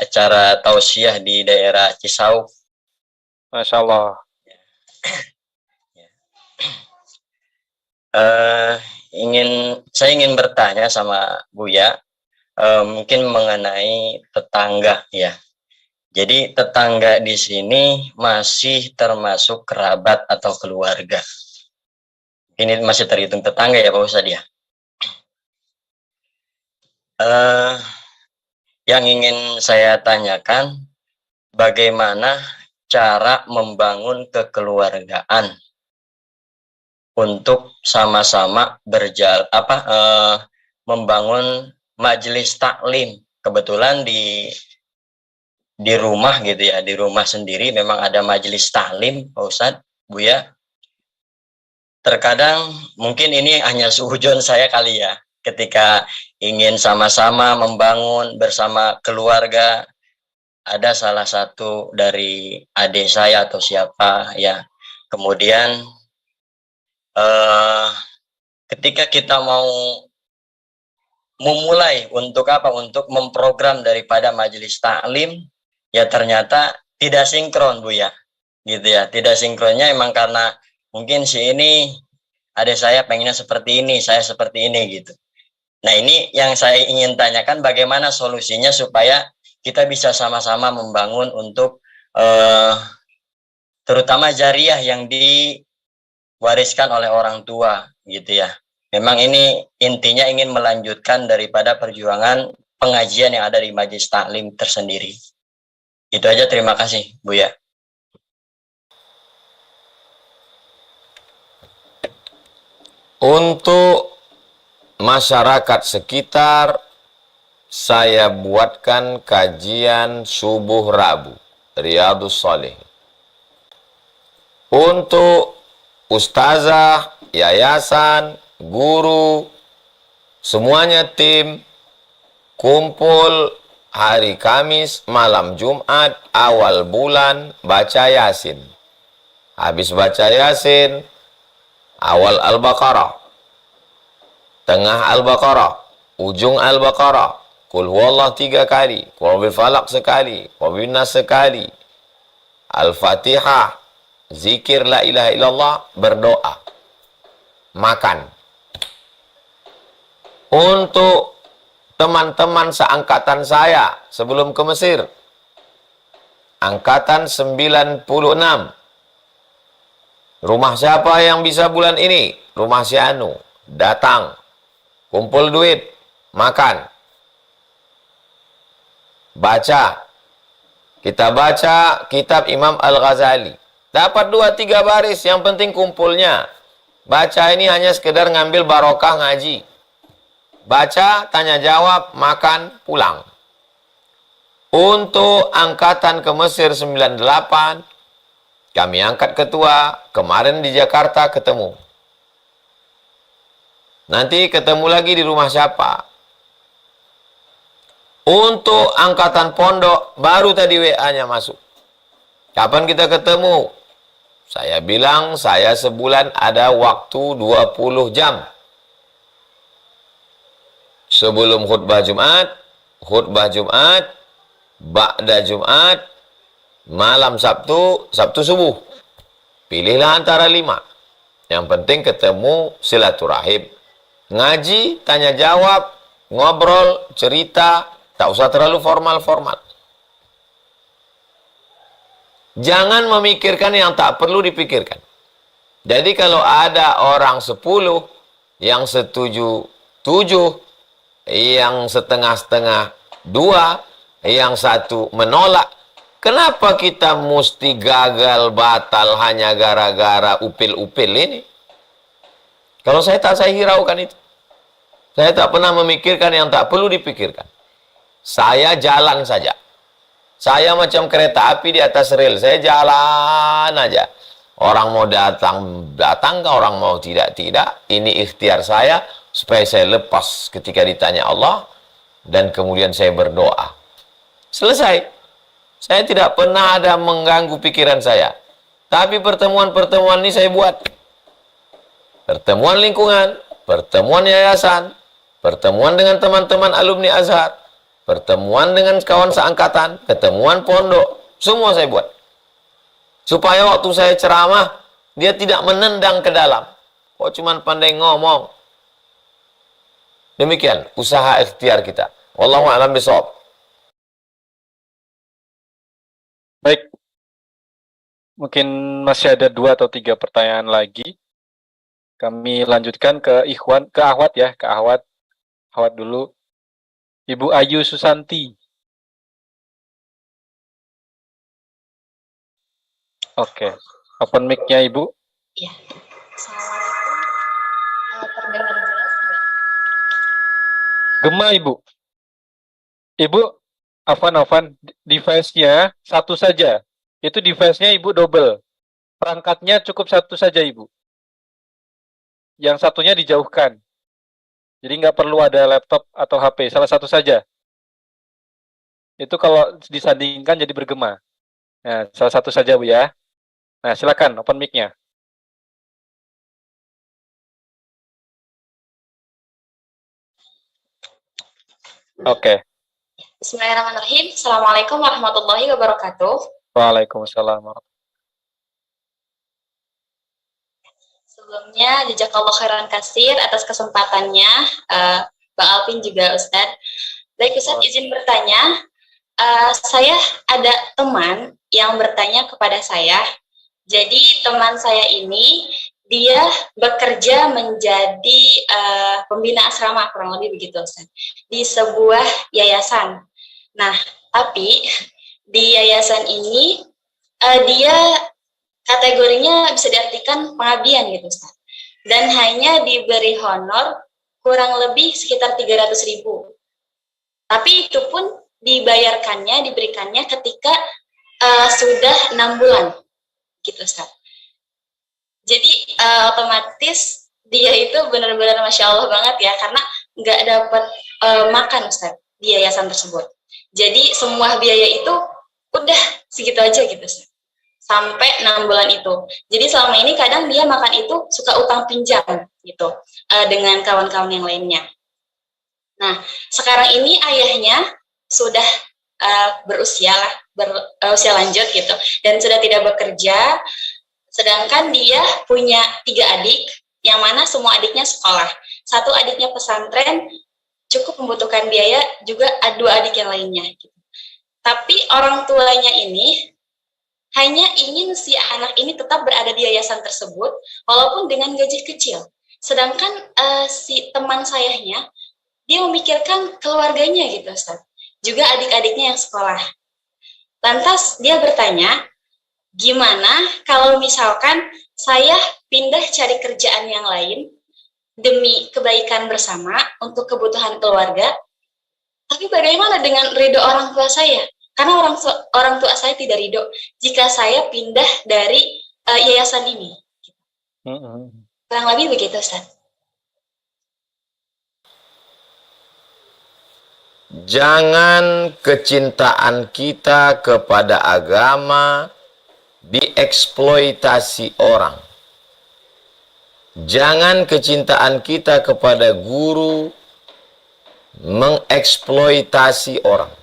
acara tausiah di daerah Cisauk. Masya Allah. Saya ingin bertanya sama Buya, mungkin mengenai tetangga ya. Jadi tetangga di sini masih termasuk kerabat atau keluarga. Ini masih terhitung tetangga ya Pak Ustadz ya. Yang ingin saya tanyakan, bagaimana cara membangun kekeluargaan untuk sama-sama membangun majelis taklim. Kebetulan di rumah gitu ya, di rumah sendiri memang ada majelis taklim Pak Ustadz, Buya. Terkadang mungkin ini hanya suudzon saya kali ya, ketika ingin sama-sama membangun bersama keluarga, ada salah satu dari adik saya atau siapa ya, kemudian ketika kita mau memulai untuk apa? Untuk memprogram daripada majelis taklim, ya ternyata tidak sinkron, Bu ya. Gitu ya. Tidak sinkronnya emang karena mungkin si ini ada saya pengennya seperti ini, saya seperti ini gitu. Nah, ini yang saya ingin tanyakan, bagaimana solusinya supaya kita bisa sama-sama membangun untuk terutama jariah yang diwariskan oleh orang tua gitu ya. Memang ini intinya ingin melanjutkan daripada perjuangan pengajian yang ada di Majelis Taklim tersendiri. Itu aja, terima kasih Buya. Untuk masyarakat sekitar, saya buatkan kajian subuh Rabu, Riyadhus Shalihin. Untuk ustazah, yayasan, guru, semuanya tim, kumpul hari Kamis, malam Jumat, awal bulan, baca Yasin. Habis baca Yasin, awal Al-Baqarah, tengah Al-Baqarah, ujung Al-Baqarah, Qul huwallah 3 kali, Qul bil falaq sekali, Qul bin nas sekali, Al-Fatihah, zikir la ilaha illallah, berdoa, makan. Untuk teman-teman seangkatan saya sebelum ke Mesir, angkatan 96, rumah siapa yang bisa bulan ini? Rumah si Anu. Datang, kumpul duit, makan, baca. Kita baca kitab Imam Al-Ghazali. Dapat 2-3 baris, yang penting kumpulnya. Baca ini hanya sekedar ngambil barokah ngaji. Baca, tanya jawab, makan, pulang. Untuk angkatan ke Mesir 98, kami angkat ketua, kemarin di Jakarta ketemu. Nanti ketemu lagi di rumah siapa. Untuk angkatan pondok, baru tadi WA-nya masuk. Kapan kita ketemu? Saya bilang, saya sebulan ada waktu 20 jam. Sebelum khutbah Jumat, ba'da Jumat, malam Sabtu, Sabtu subuh. Pilihlah antara 5. Yang penting ketemu, silaturahim. Ngaji, tanya jawab, ngobrol, cerita, tak usah terlalu formal-formal. Jangan memikirkan yang tak perlu dipikirkan. Jadi kalau ada orang 10 yang setuju 7, yang setengah-setengah 2, yang 1 menolak, kenapa kita mesti gagal batal hanya gara-gara upil-upil ini? Kalau saya tak, saya hiraukan itu. Saya tak pernah memikirkan yang tak perlu dipikirkan. Saya jalan saja. Saya macam kereta api di atas rel. Saya jalan aja. Orang mau datang, datang. Orang mau tidak. Ini ikhtiar saya supaya saya lepas ketika ditanya Allah. Dan kemudian saya berdoa. Selesai. Saya tidak pernah ada mengganggu pikiran saya. Tapi pertemuan-pertemuan ini saya buat. Pertemuan lingkungan, pertemuan yayasan, pertemuan dengan teman-teman alumni Azhar, pertemuan dengan kawan seangkatan, ketemuan pondok, semua saya buat. Supaya waktu saya ceramah, dia tidak menendang ke dalam. Kok cuman pandai ngomong. Demikian usaha ikhtiar kita. Wallahu a'lam bishawab. Baik. Mungkin masih ada 2 atau 3 pertanyaan lagi. Kami lanjutkan ke Ikhwan, ke Ahwat ya, ke Ahwat. Ahwat dulu. Ibu Ayu Susanti. Oke. Open mic-nya Ibu. Iya. Assalamualaikum. Terdengar jelas nggak? Gema Ibu. Ibu, Afan, device-nya satu saja. Itu device-nya Ibu double. Perangkatnya cukup satu saja Ibu. Yang satunya dijauhkan. Jadi nggak perlu ada laptop atau HP, salah satu saja. Itu kalau disandingkan jadi bergema. Nah, salah satu saja Bu ya. Nah, silakan open mic-nya. Oke. Bismillahirrahmanirrahim. Assalamualaikum warahmatullahi wabarakatuh. Waalaikumsalam. Sebelumnya, jazakallah khairan kasir atas kesempatannya, Bang Alvin juga Ustadz. Baik Ustadz, izin bertanya, saya ada teman yang bertanya kepada saya. Jadi teman saya ini dia bekerja menjadi pembina asrama, kurang lebih begitu Ustaz, di sebuah yayasan. Nah, tapi di yayasan ini dia kategorinya bisa diartikan pengabdian gitu Ustaz. Dan hanya diberi honor kurang lebih sekitar 300.000. Tapi itu pun diberikannya ketika sudah 6 bulan gitu Ustaz. Jadi otomatis dia itu benar-benar Masya Allah banget ya, karena nggak dapat makan Ustaz di yayasan tersebut. Jadi semua biaya itu udah segitu aja gitu Ustaz, sampai 6 bulan itu. Jadi selama ini kadang dia makan itu suka utang pinjam gitu dengan kawan-kawan yang lainnya. Nah, sekarang ini ayahnya sudah berusia lanjut gitu, dan sudah tidak bekerja, sedangkan dia punya 3 adik, yang mana semua adiknya sekolah. 1 adiknya pesantren, cukup membutuhkan biaya, juga 2 adik yang lainnya. Gitu. Tapi orang tuanya ini hanya ingin si anak ini tetap berada di yayasan tersebut, walaupun dengan gaji kecil. Sedangkan si teman sayanya, dia memikirkan keluarganya gitu Ustaz, juga adik-adiknya yang sekolah. Lantas dia bertanya, gimana kalau misalkan saya pindah cari kerjaan yang lain demi kebaikan bersama untuk kebutuhan keluarga, tapi bagaimana dengan ridho orang tua saya? Karena orang tua saya tidak ridho jika saya pindah dari yayasan ini. Kurang lebih begitu Ustaz. Jangan kecintaan kita kepada agama dieksploitasi orang. Jangan kecintaan kita kepada guru mengeksploitasi orang.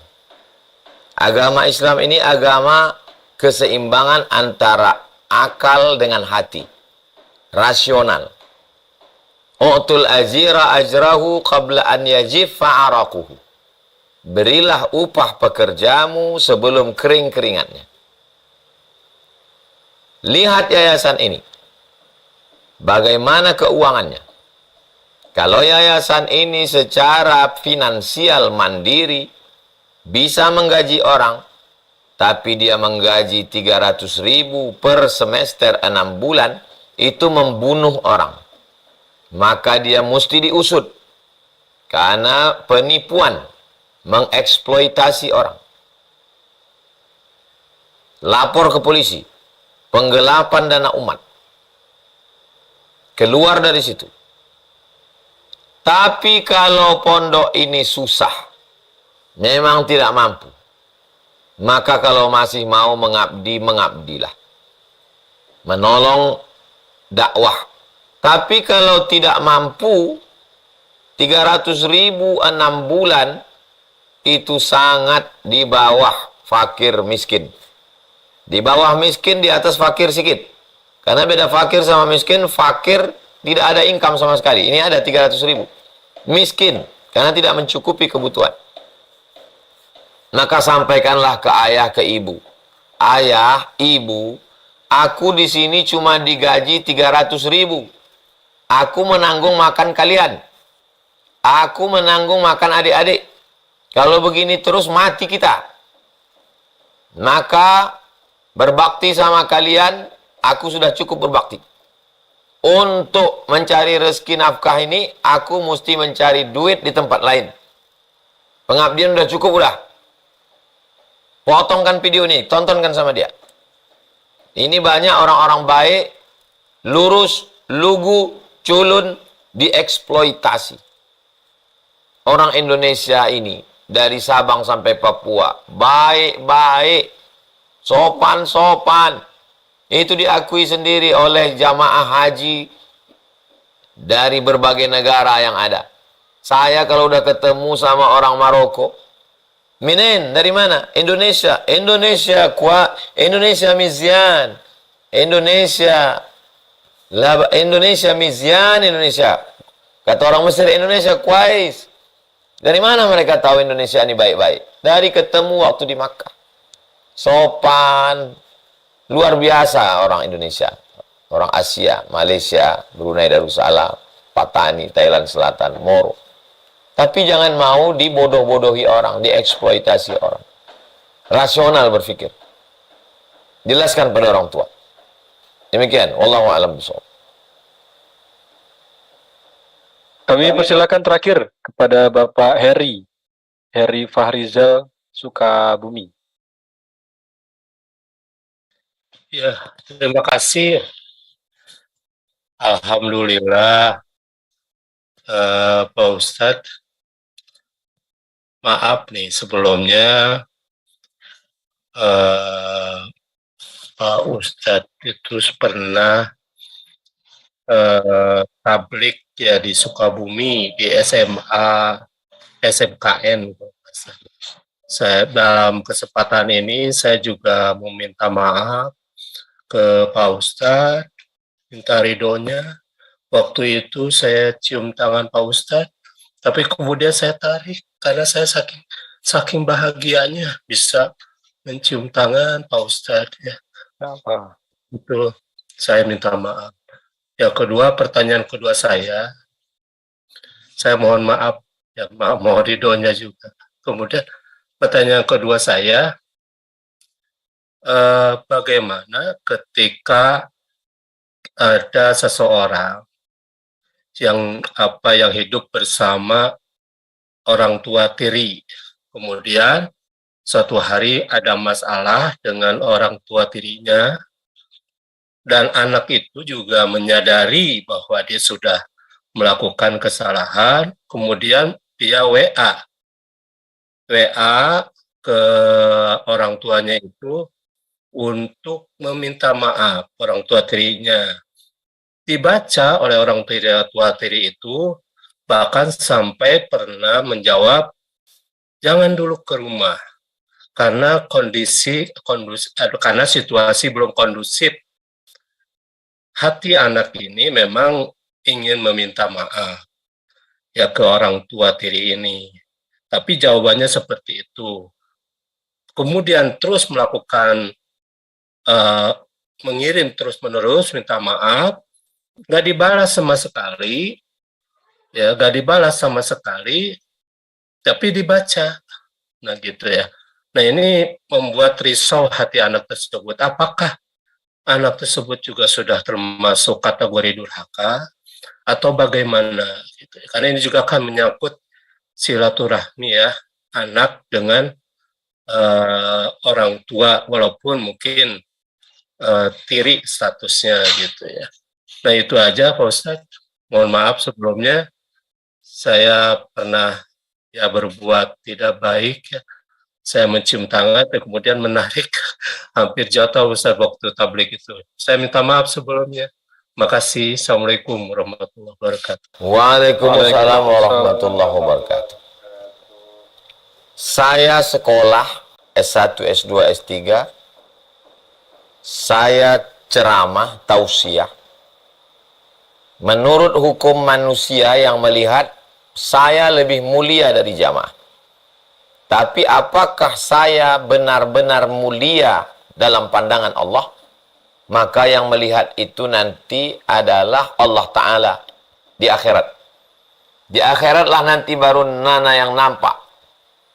Agama Islam ini agama keseimbangan antara akal dengan hati, rasional. U'tul ajira ajrahu qabla an yajiffa araquhu. Berilah upah pekerjamu sebelum kering keringatnya. Lihat yayasan ini, bagaimana keuangannya. Kalau yayasan ini secara finansial mandiri, bisa menggaji orang, tapi dia menggaji 300.000 per semester 6 bulan, itu membunuh orang. Maka dia mesti diusut, karena penipuan, mengeksploitasi orang. Lapor ke polisi, penggelapan dana umat. Keluar dari situ. Tapi kalau pondok ini susah, memang tidak mampu, maka kalau masih mau mengabdi, mengabdilah. Menolong dakwah. Tapi kalau tidak mampu, 300.000 6 bulan, itu sangat di bawah fakir miskin. Di bawah miskin, di atas fakir sedikit. Karena beda fakir sama miskin, fakir tidak ada income sama sekali. Ini ada 300.000. Miskin, karena tidak mencukupi kebutuhan. Maka sampaikanlah ke ayah, ke ibu. Ayah, ibu, aku di sini cuma digaji 300.000. Aku menanggung makan kalian. Aku menanggung makan adik-adik. Kalau begini terus mati kita. Maka berbakti sama kalian, aku sudah cukup berbakti. Untuk mencari rezeki nafkah ini, aku mesti mencari duit di tempat lain. Pengabdian udah cukup udah. Potongkan video ini, tontonkan sama dia. Ini banyak orang-orang baik, lurus, lugu, culun, dieksploitasi. Orang Indonesia ini, dari Sabang sampai Papua, baik-baik, sopan-sopan. Itu diakui sendiri oleh jamaah haji dari berbagai negara yang ada. Saya kalau udah ketemu sama orang Maroko, Minen, dari mana? Indonesia. Indonesia, Indonesia Mizian. Indonesia. Indonesia Mizian, Indonesia. Kata orang Mesir, Indonesia Kuais. Dari mana mereka tahu Indonesia ini baik-baik? Dari ketemu waktu di Makkah. Sopan. Luar biasa orang Indonesia. Orang Asia, Malaysia, Brunei Darussalam, Patani, Thailand Selatan, Moro. Tapi jangan mau dibodoh-bodohi orang, dieksploitasi orang. Rasional berpikir. Jelaskan pada orang tua. Demikian, wallahu a'lam bishawab. Kami persilakan terakhir kepada Bapak Heri Fahrizal Sukabumi. Ya, terima kasih. Alhamdulillah, Pak Ustadz. Maaf nih sebelumnya Pak Ustadz itu pernah tablik ya di Sukabumi di SMA SMKN. Saya dalam kesempatan ini saya juga meminta maaf ke Pak Ustadz, minta ridhonya. Waktu itu saya cium tangan Pak Ustadz, tapi kemudian saya tarik karena saya saking bahagianya bisa mencium tangan Pak Ustadz ya. Apa? Itu saya minta maaf. Yang kedua, pertanyaan kedua saya mohon maaf ya, mohon ridhonya juga. Kemudian pertanyaan kedua saya, bagaimana ketika ada seseorang yang hidup bersama orang tua tiri, kemudian suatu hari ada masalah dengan orang tua tirinya, dan anak itu juga menyadari bahwa dia sudah melakukan kesalahan, kemudian dia WA ke orang tuanya itu untuk meminta maaf orang tua tirinya. Dibaca oleh orang tua tiri itu bahkan sampai pernah menjawab, jangan dulu ke rumah karena karena situasi belum kondusif. Hati anak ini memang ingin meminta maaf ya ke orang tua tiri ini, tapi jawabannya seperti itu. Kemudian terus melakukan mengirim terus-menerus minta maaf, nggak dibalas sama sekali, ya nggak dibalas sama sekali, tapi dibaca, nah gitu ya. Nah ini membuat risau hati anak tersebut. Apakah anak tersebut juga sudah termasuk kategori durhaka atau bagaimana? Gitu. Karena ini juga akan menyangkut silaturahmi ya anak dengan orang tua, walaupun mungkin tiri statusnya gitu ya. Nah itu aja Pak Ustadz. Mohon maaf sebelumnya saya pernah ya berbuat tidak baik ya. Saya mencium tangan dan kemudian menarik hampir jatuh Ustadz waktu tablik itu. Saya minta maaf sebelumnya. Makasih. Assalamualaikum warahmatullahi wabarakatuh. Waalaikumsalam warahmatullahi wabarakatuh. Saya sekolah S1, S2, S3. Saya ceramah, tausiah. Menurut hukum manusia yang melihat saya lebih mulia dari jamaah. Tapi apakah saya benar-benar mulia dalam pandangan Allah? Maka yang melihat itu nanti adalah Allah Ta'ala di akhirat. Di akhiratlah nanti baru nana yang nampak.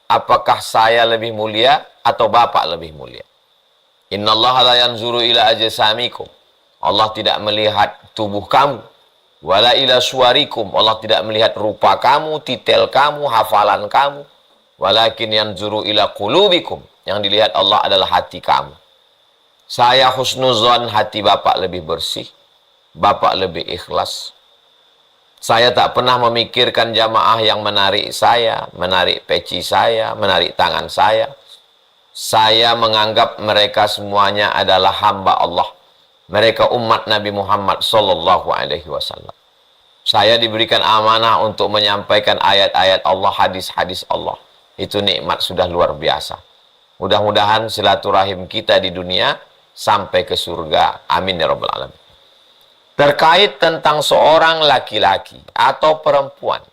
Apakah saya lebih mulia atau Bapak lebih mulia? Innallaha la yanzuru ila ajsamikum. Allah tidak melihat tubuh kamu. Wala ila suwarikum. Allah tidak melihat rupa kamu, titel kamu, hafalan kamu. Walakin yanzuru ila qulubikum. Yang dilihat Allah adalah hati kamu. Saya husnuzon, hati Bapak lebih bersih. Bapak lebih ikhlas. Saya tak pernah memikirkan jamaah yang menarik saya, menarik peci saya, menarik tangan saya. Saya menganggap mereka semuanya adalah hamba Allah. Mereka umat Nabi Muhammad sallallahu alaihi wasallam. Saya diberikan amanah untuk menyampaikan ayat-ayat Allah, hadis-hadis Allah. Itu nikmat sudah luar biasa. Mudah-mudahan silaturahim kita di dunia sampai ke surga. Amin ya rabbal alamin. Terkait tentang seorang laki-laki atau perempuan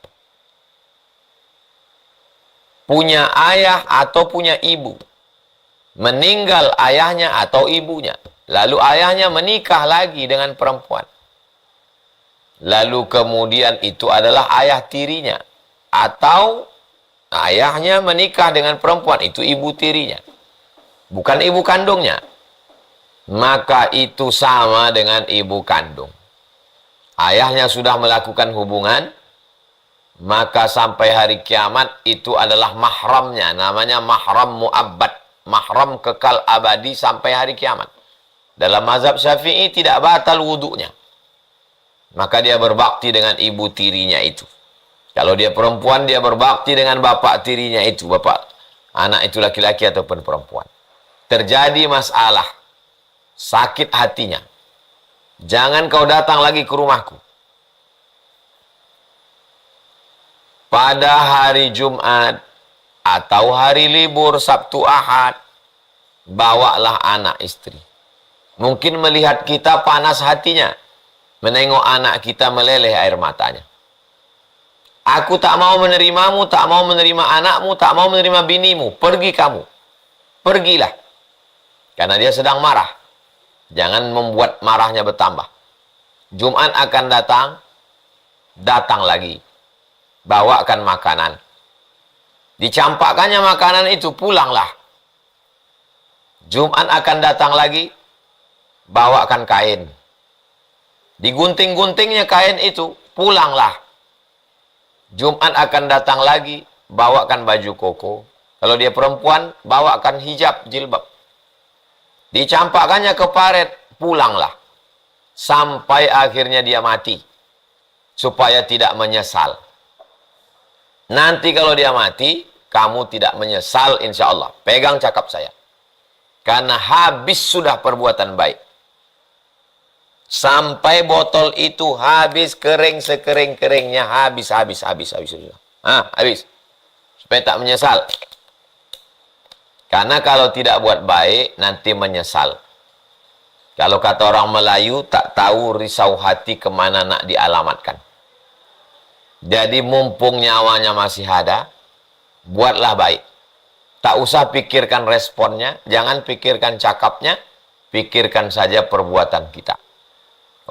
punya ayah atau punya ibu, meninggal ayahnya atau ibunya, lalu ayahnya menikah lagi dengan perempuan, lalu kemudian itu adalah ayah tirinya, atau ayahnya menikah dengan perempuan, itu ibu tirinya, bukan ibu kandungnya, maka itu sama dengan ibu kandung. Ayahnya sudah melakukan hubungan, maka sampai hari kiamat itu adalah mahramnya, namanya mahram mu'abbad, mahram kekal abadi sampai hari kiamat. Dalam mazhab Syafi'i tidak batal wudunya, maka dia berbakti dengan ibu tirinya itu. Kalau dia perempuan, dia berbakti dengan bapak tirinya itu, bapak anak itu laki-laki ataupun perempuan. Terjadi masalah, sakit hatinya, jangan kau datang lagi ke rumahku. Pada hari Jumat atau hari libur Sabtu Ahad, bawalah anak istri. Mungkin melihat kita panas hatinya, menengok anak kita meleleh air matanya. Aku tak mau menerimamu, tak mau menerima anakmu, tak mau menerima binimu. Pergi kamu. Pergilah. Karena dia sedang marah. Jangan membuat marahnya bertambah. Jumat akan datang, datang lagi. Bawakan makanan. Dicampakkannya makanan itu, pulanglah. Jumat akan datang lagi, bawakan kain. Digunting-guntingnya kain itu, pulanglah. Jumat akan datang lagi, bawakan baju koko. Kalau dia perempuan, bawakan hijab, jilbab. Dicampakkannya ke paret, pulanglah. Sampai akhirnya dia mati. Supaya tidak menyesal. Nanti kalau dia mati, kamu tidak menyesal insya Allah. Pegang cakap saya. Karena habis sudah perbuatan baik. Sampai botol itu habis, kering sekering-keringnya, habis. Habis. Supaya tak menyesal. Karena kalau tidak buat baik, nanti menyesal. Kalau kata orang Melayu, tak tahu risau hati kemana nak dialamatkan. Jadi mumpung nyawanya masih ada, buatlah baik. Tak usah pikirkan responnya, jangan pikirkan cakapnya, pikirkan saja perbuatan kita.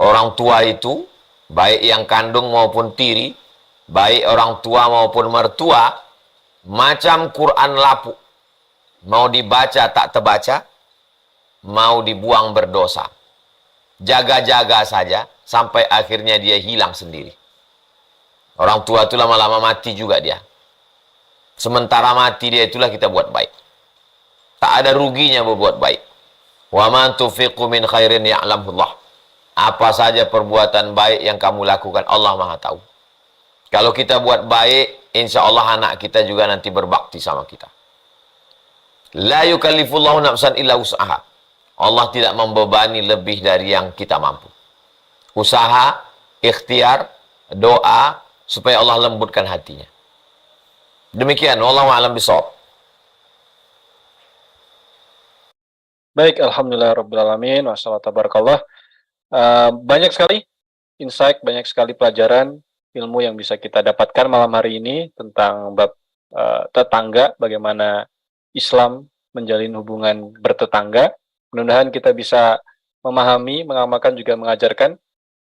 Orang tua itu, baik yang kandung maupun tiri, baik orang tua maupun mertua, macam Quran lapuk. Mau dibaca tak terbaca, mau dibuang berdosa. Jaga-jaga saja, sampai akhirnya dia hilang sendiri. Orang tua itu lama-lama mati juga dia. Sementara mati dia itulah kita buat baik. Tak ada ruginya berbuat baik. Wa man tufiqu min khairin ya'lamullah. Apa saja perbuatan baik yang kamu lakukan, Allah Maha tahu. Kalau kita buat baik, insya Allah anak kita juga nanti berbakti sama kita. La yukallifullahu nafsan illa wus'aha. Allah tidak membebani lebih dari yang kita mampu. Usaha, ikhtiar, doa, supaya Allah lembutkan hatinya. Demikian, wallahu a'lam bishawab. Baik, alhamdulillah rabbil alamin, wassalatu tabarakallah. Banyak sekali insight, banyak sekali pelajaran, ilmu yang bisa kita dapatkan malam hari ini tentang bab tetangga, bagaimana Islam menjalin hubungan bertetangga. Mudah-mudahan kita bisa memahami, mengamalkan, juga mengajarkan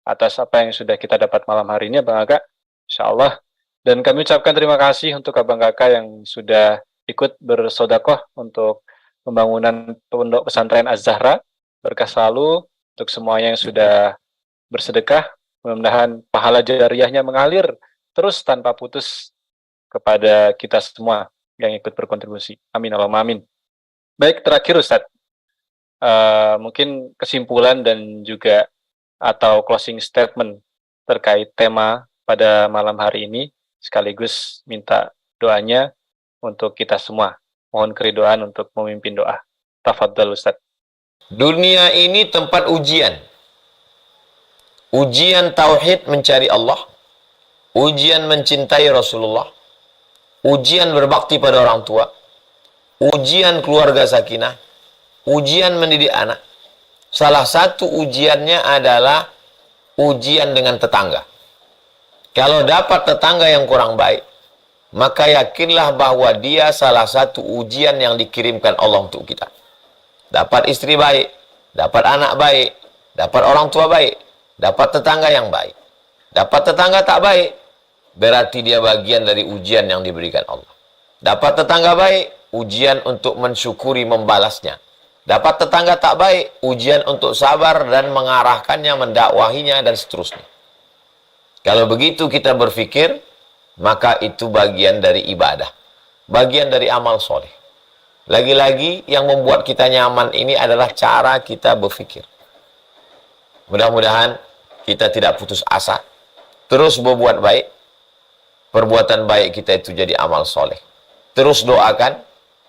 atas apa yang sudah kita dapat malam hari ini, Bang Aga. InsyaAllah. Dan kami ucapkan terima kasih untuk Abang Kakak yang sudah ikut bersodakoh untuk pembangunan pondok pesantren Az-Zahra. Berkah selalu untuk semuanya yang sudah bersedekah. Mudah-mudahan pahala jariyahnya mengalir terus tanpa putus kepada kita semua yang ikut berkontribusi. Amin Allahumma amin. Baik, terakhir Ustadz. Mungkin kesimpulan dan juga atau closing statement terkait tema pada malam hari ini, sekaligus minta doanya untuk kita semua. Mohon keridoan untuk memimpin doa. Tafadhal Ustaz. Dunia ini tempat ujian. Ujian tauhid mencari Allah. ujian mencintai Rasulullah, ujian berbakti pada orang tua, ujian keluarga sakinah, ujian mendidik anak. Salah satu ujiannya adalah ujian dengan tetangga. Kalau dapat tetangga yang kurang baik, maka yakinlah bahwa dia salah satu ujian yang dikirimkan Allah untuk kita. Dapat istri baik, dapat anak baik, dapat orang tua baik, dapat tetangga yang baik. Dapat tetangga tak baik, berarti dia bagian dari ujian yang diberikan Allah. Dapat tetangga baik, ujian untuk mensyukuri membalasnya. Dapat tetangga tak baik, ujian untuk sabar dan mengarahkannya, mendakwahinya, dan seterusnya. Kalau begitu kita berpikir, maka itu bagian dari ibadah, bagian dari amal soleh. Lagi-lagi yang membuat kita nyaman ini adalah cara kita berpikir. Mudah-mudahan kita tidak putus asa, terus berbuat baik. Perbuatan baik kita itu jadi amal soleh. Terus doakan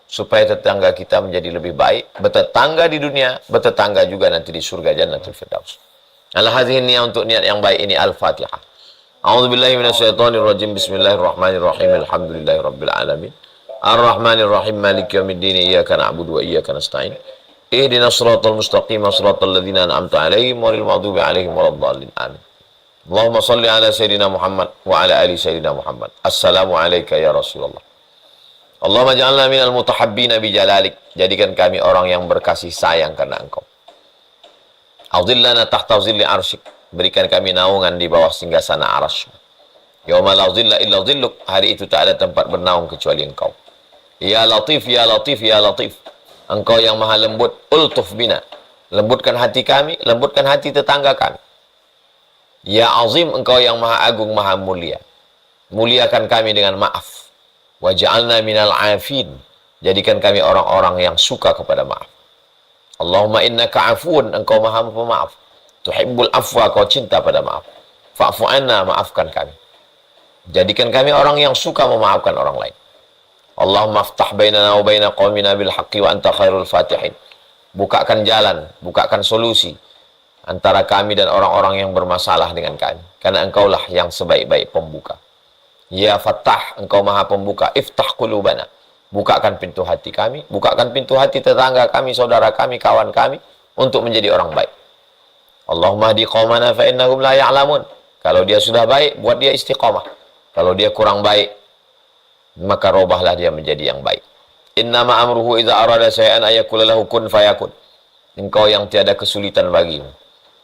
supaya tetangga kita menjadi lebih baik, bertetangga di dunia, bertetangga juga nanti di surga Jannatul Firdaus. Al-hadhihi niat untuk niat yang baik ini. Al-Fatihah. A'udzubillahi minasyaitonirrajim. Bismillahirrahmanirrahim. Alhamdulillahirabbil alamin. Ar-Rahmanirrahim. Maliki yaumiddin. Iyyaka na'budu wa iyyaka nasta'in. Ihdinas shiratal mustaqim, shiratal ladzina an'amta 'alaihim ghairil maghdubi 'alaihim waladdallin. Amin. Allahumma shalli ala sayyidina Muhammad wa ala ali sayyidina Muhammad. Assalamu alayka ya Rasulullah. Allahumma ja'alna minal mutahabbina bi jalalik. Jadikan kami orang yang berkasih sayang karena Engkau. A'udhillana tahta zilli arsyik. Berikan kami naungan di bawah singgasana arasy. Yauma la zilla illa zilluk. Hari itu tak ada tempat bernaung kecuali Engkau. Ya Latif, ya Latif, ya Latif. Engkau yang maha lembut, ultuf bina. Lembutkan hati kami, lembutkan hati tetangga kami. Ya Azim, Engkau yang maha agung, maha mulia. Muliakan kami dengan maaf. Waj'alna minal afin. Jadikan kami orang-orang yang suka kepada maaf. Allahumma innaka afuun, Engkau maha pemaaf. Tuhibbul afwa, Kau cinta pada maaf. Fa'fu anna, maafkan kami. Jadikan kami orang yang suka memaafkan orang lain. Allahumma aftah bainana wa baina qaumina bil haqqi wa anta khairul fatihin. Bukakan jalan, bukakan solusi antara kami dan orang-orang yang bermasalah dengan kami. Karena Engkaulah yang sebaik-baik pembuka. Ya Fattah, Engkau maha pembuka. Iftah qulubana. Bukakan pintu hati kami, bukakan pintu hati tetangga kami, saudara kami, kawan kami, untuk menjadi orang baik. Allahumma hdi qaumana fa innahum la ya'lamun. Kalau dia sudah baik, buat dia istiqamah. Kalau dia kurang baik, maka robahlah dia menjadi yang baik. Innama amruhu idza arada syai'an ayaqula lahu kun fayakun. Engkau yang tiada kesulitan bagimu.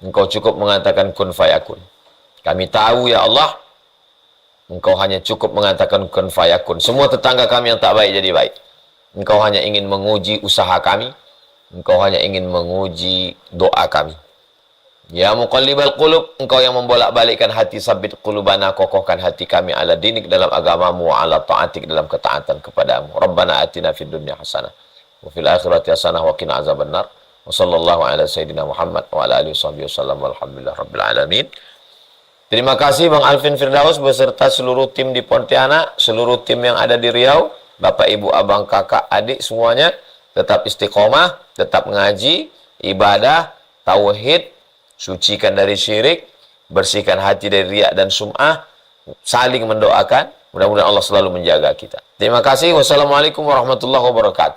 Engkau cukup mengatakan kun fayakun. Kami tahu ya Allah, Engkau hanya cukup mengatakan kun fayakun. Semua tetangga kami yang tak baik jadi baik. Engkau hanya ingin menguji usaha kami. Engkau hanya ingin menguji doa kami. Ya muqallibal qulub, Engkau yang membolak-balikkan hati, sabit qulubana, kokohkan hati kami ala dinik, dalam agamamu, ala ta'atik, dalam ketaatan kepadamu. Rabbana atina fid dunya hasanah wa fil akhirati hasanah wa qina azabannar. Wa sallallahu ala sayyidina Muhammad wa ala alihi wasallam walhamdulillah rabbil alamin. Terima kasih Bang Alvin Firdaus beserta seluruh tim di Pontianak, seluruh tim yang ada di Riau, Bapak Ibu Abang Kakak Adik semuanya tetap istiqomah, tetap ngaji, ibadah, tauhid, sucikan dari syirik, bersihkan hati dari riya dan sum'ah, saling mendoakan. Mudah-mudahan Allah selalu menjaga kita. Terima kasih. Wassalamualaikum warahmatullahi wabarakatuh.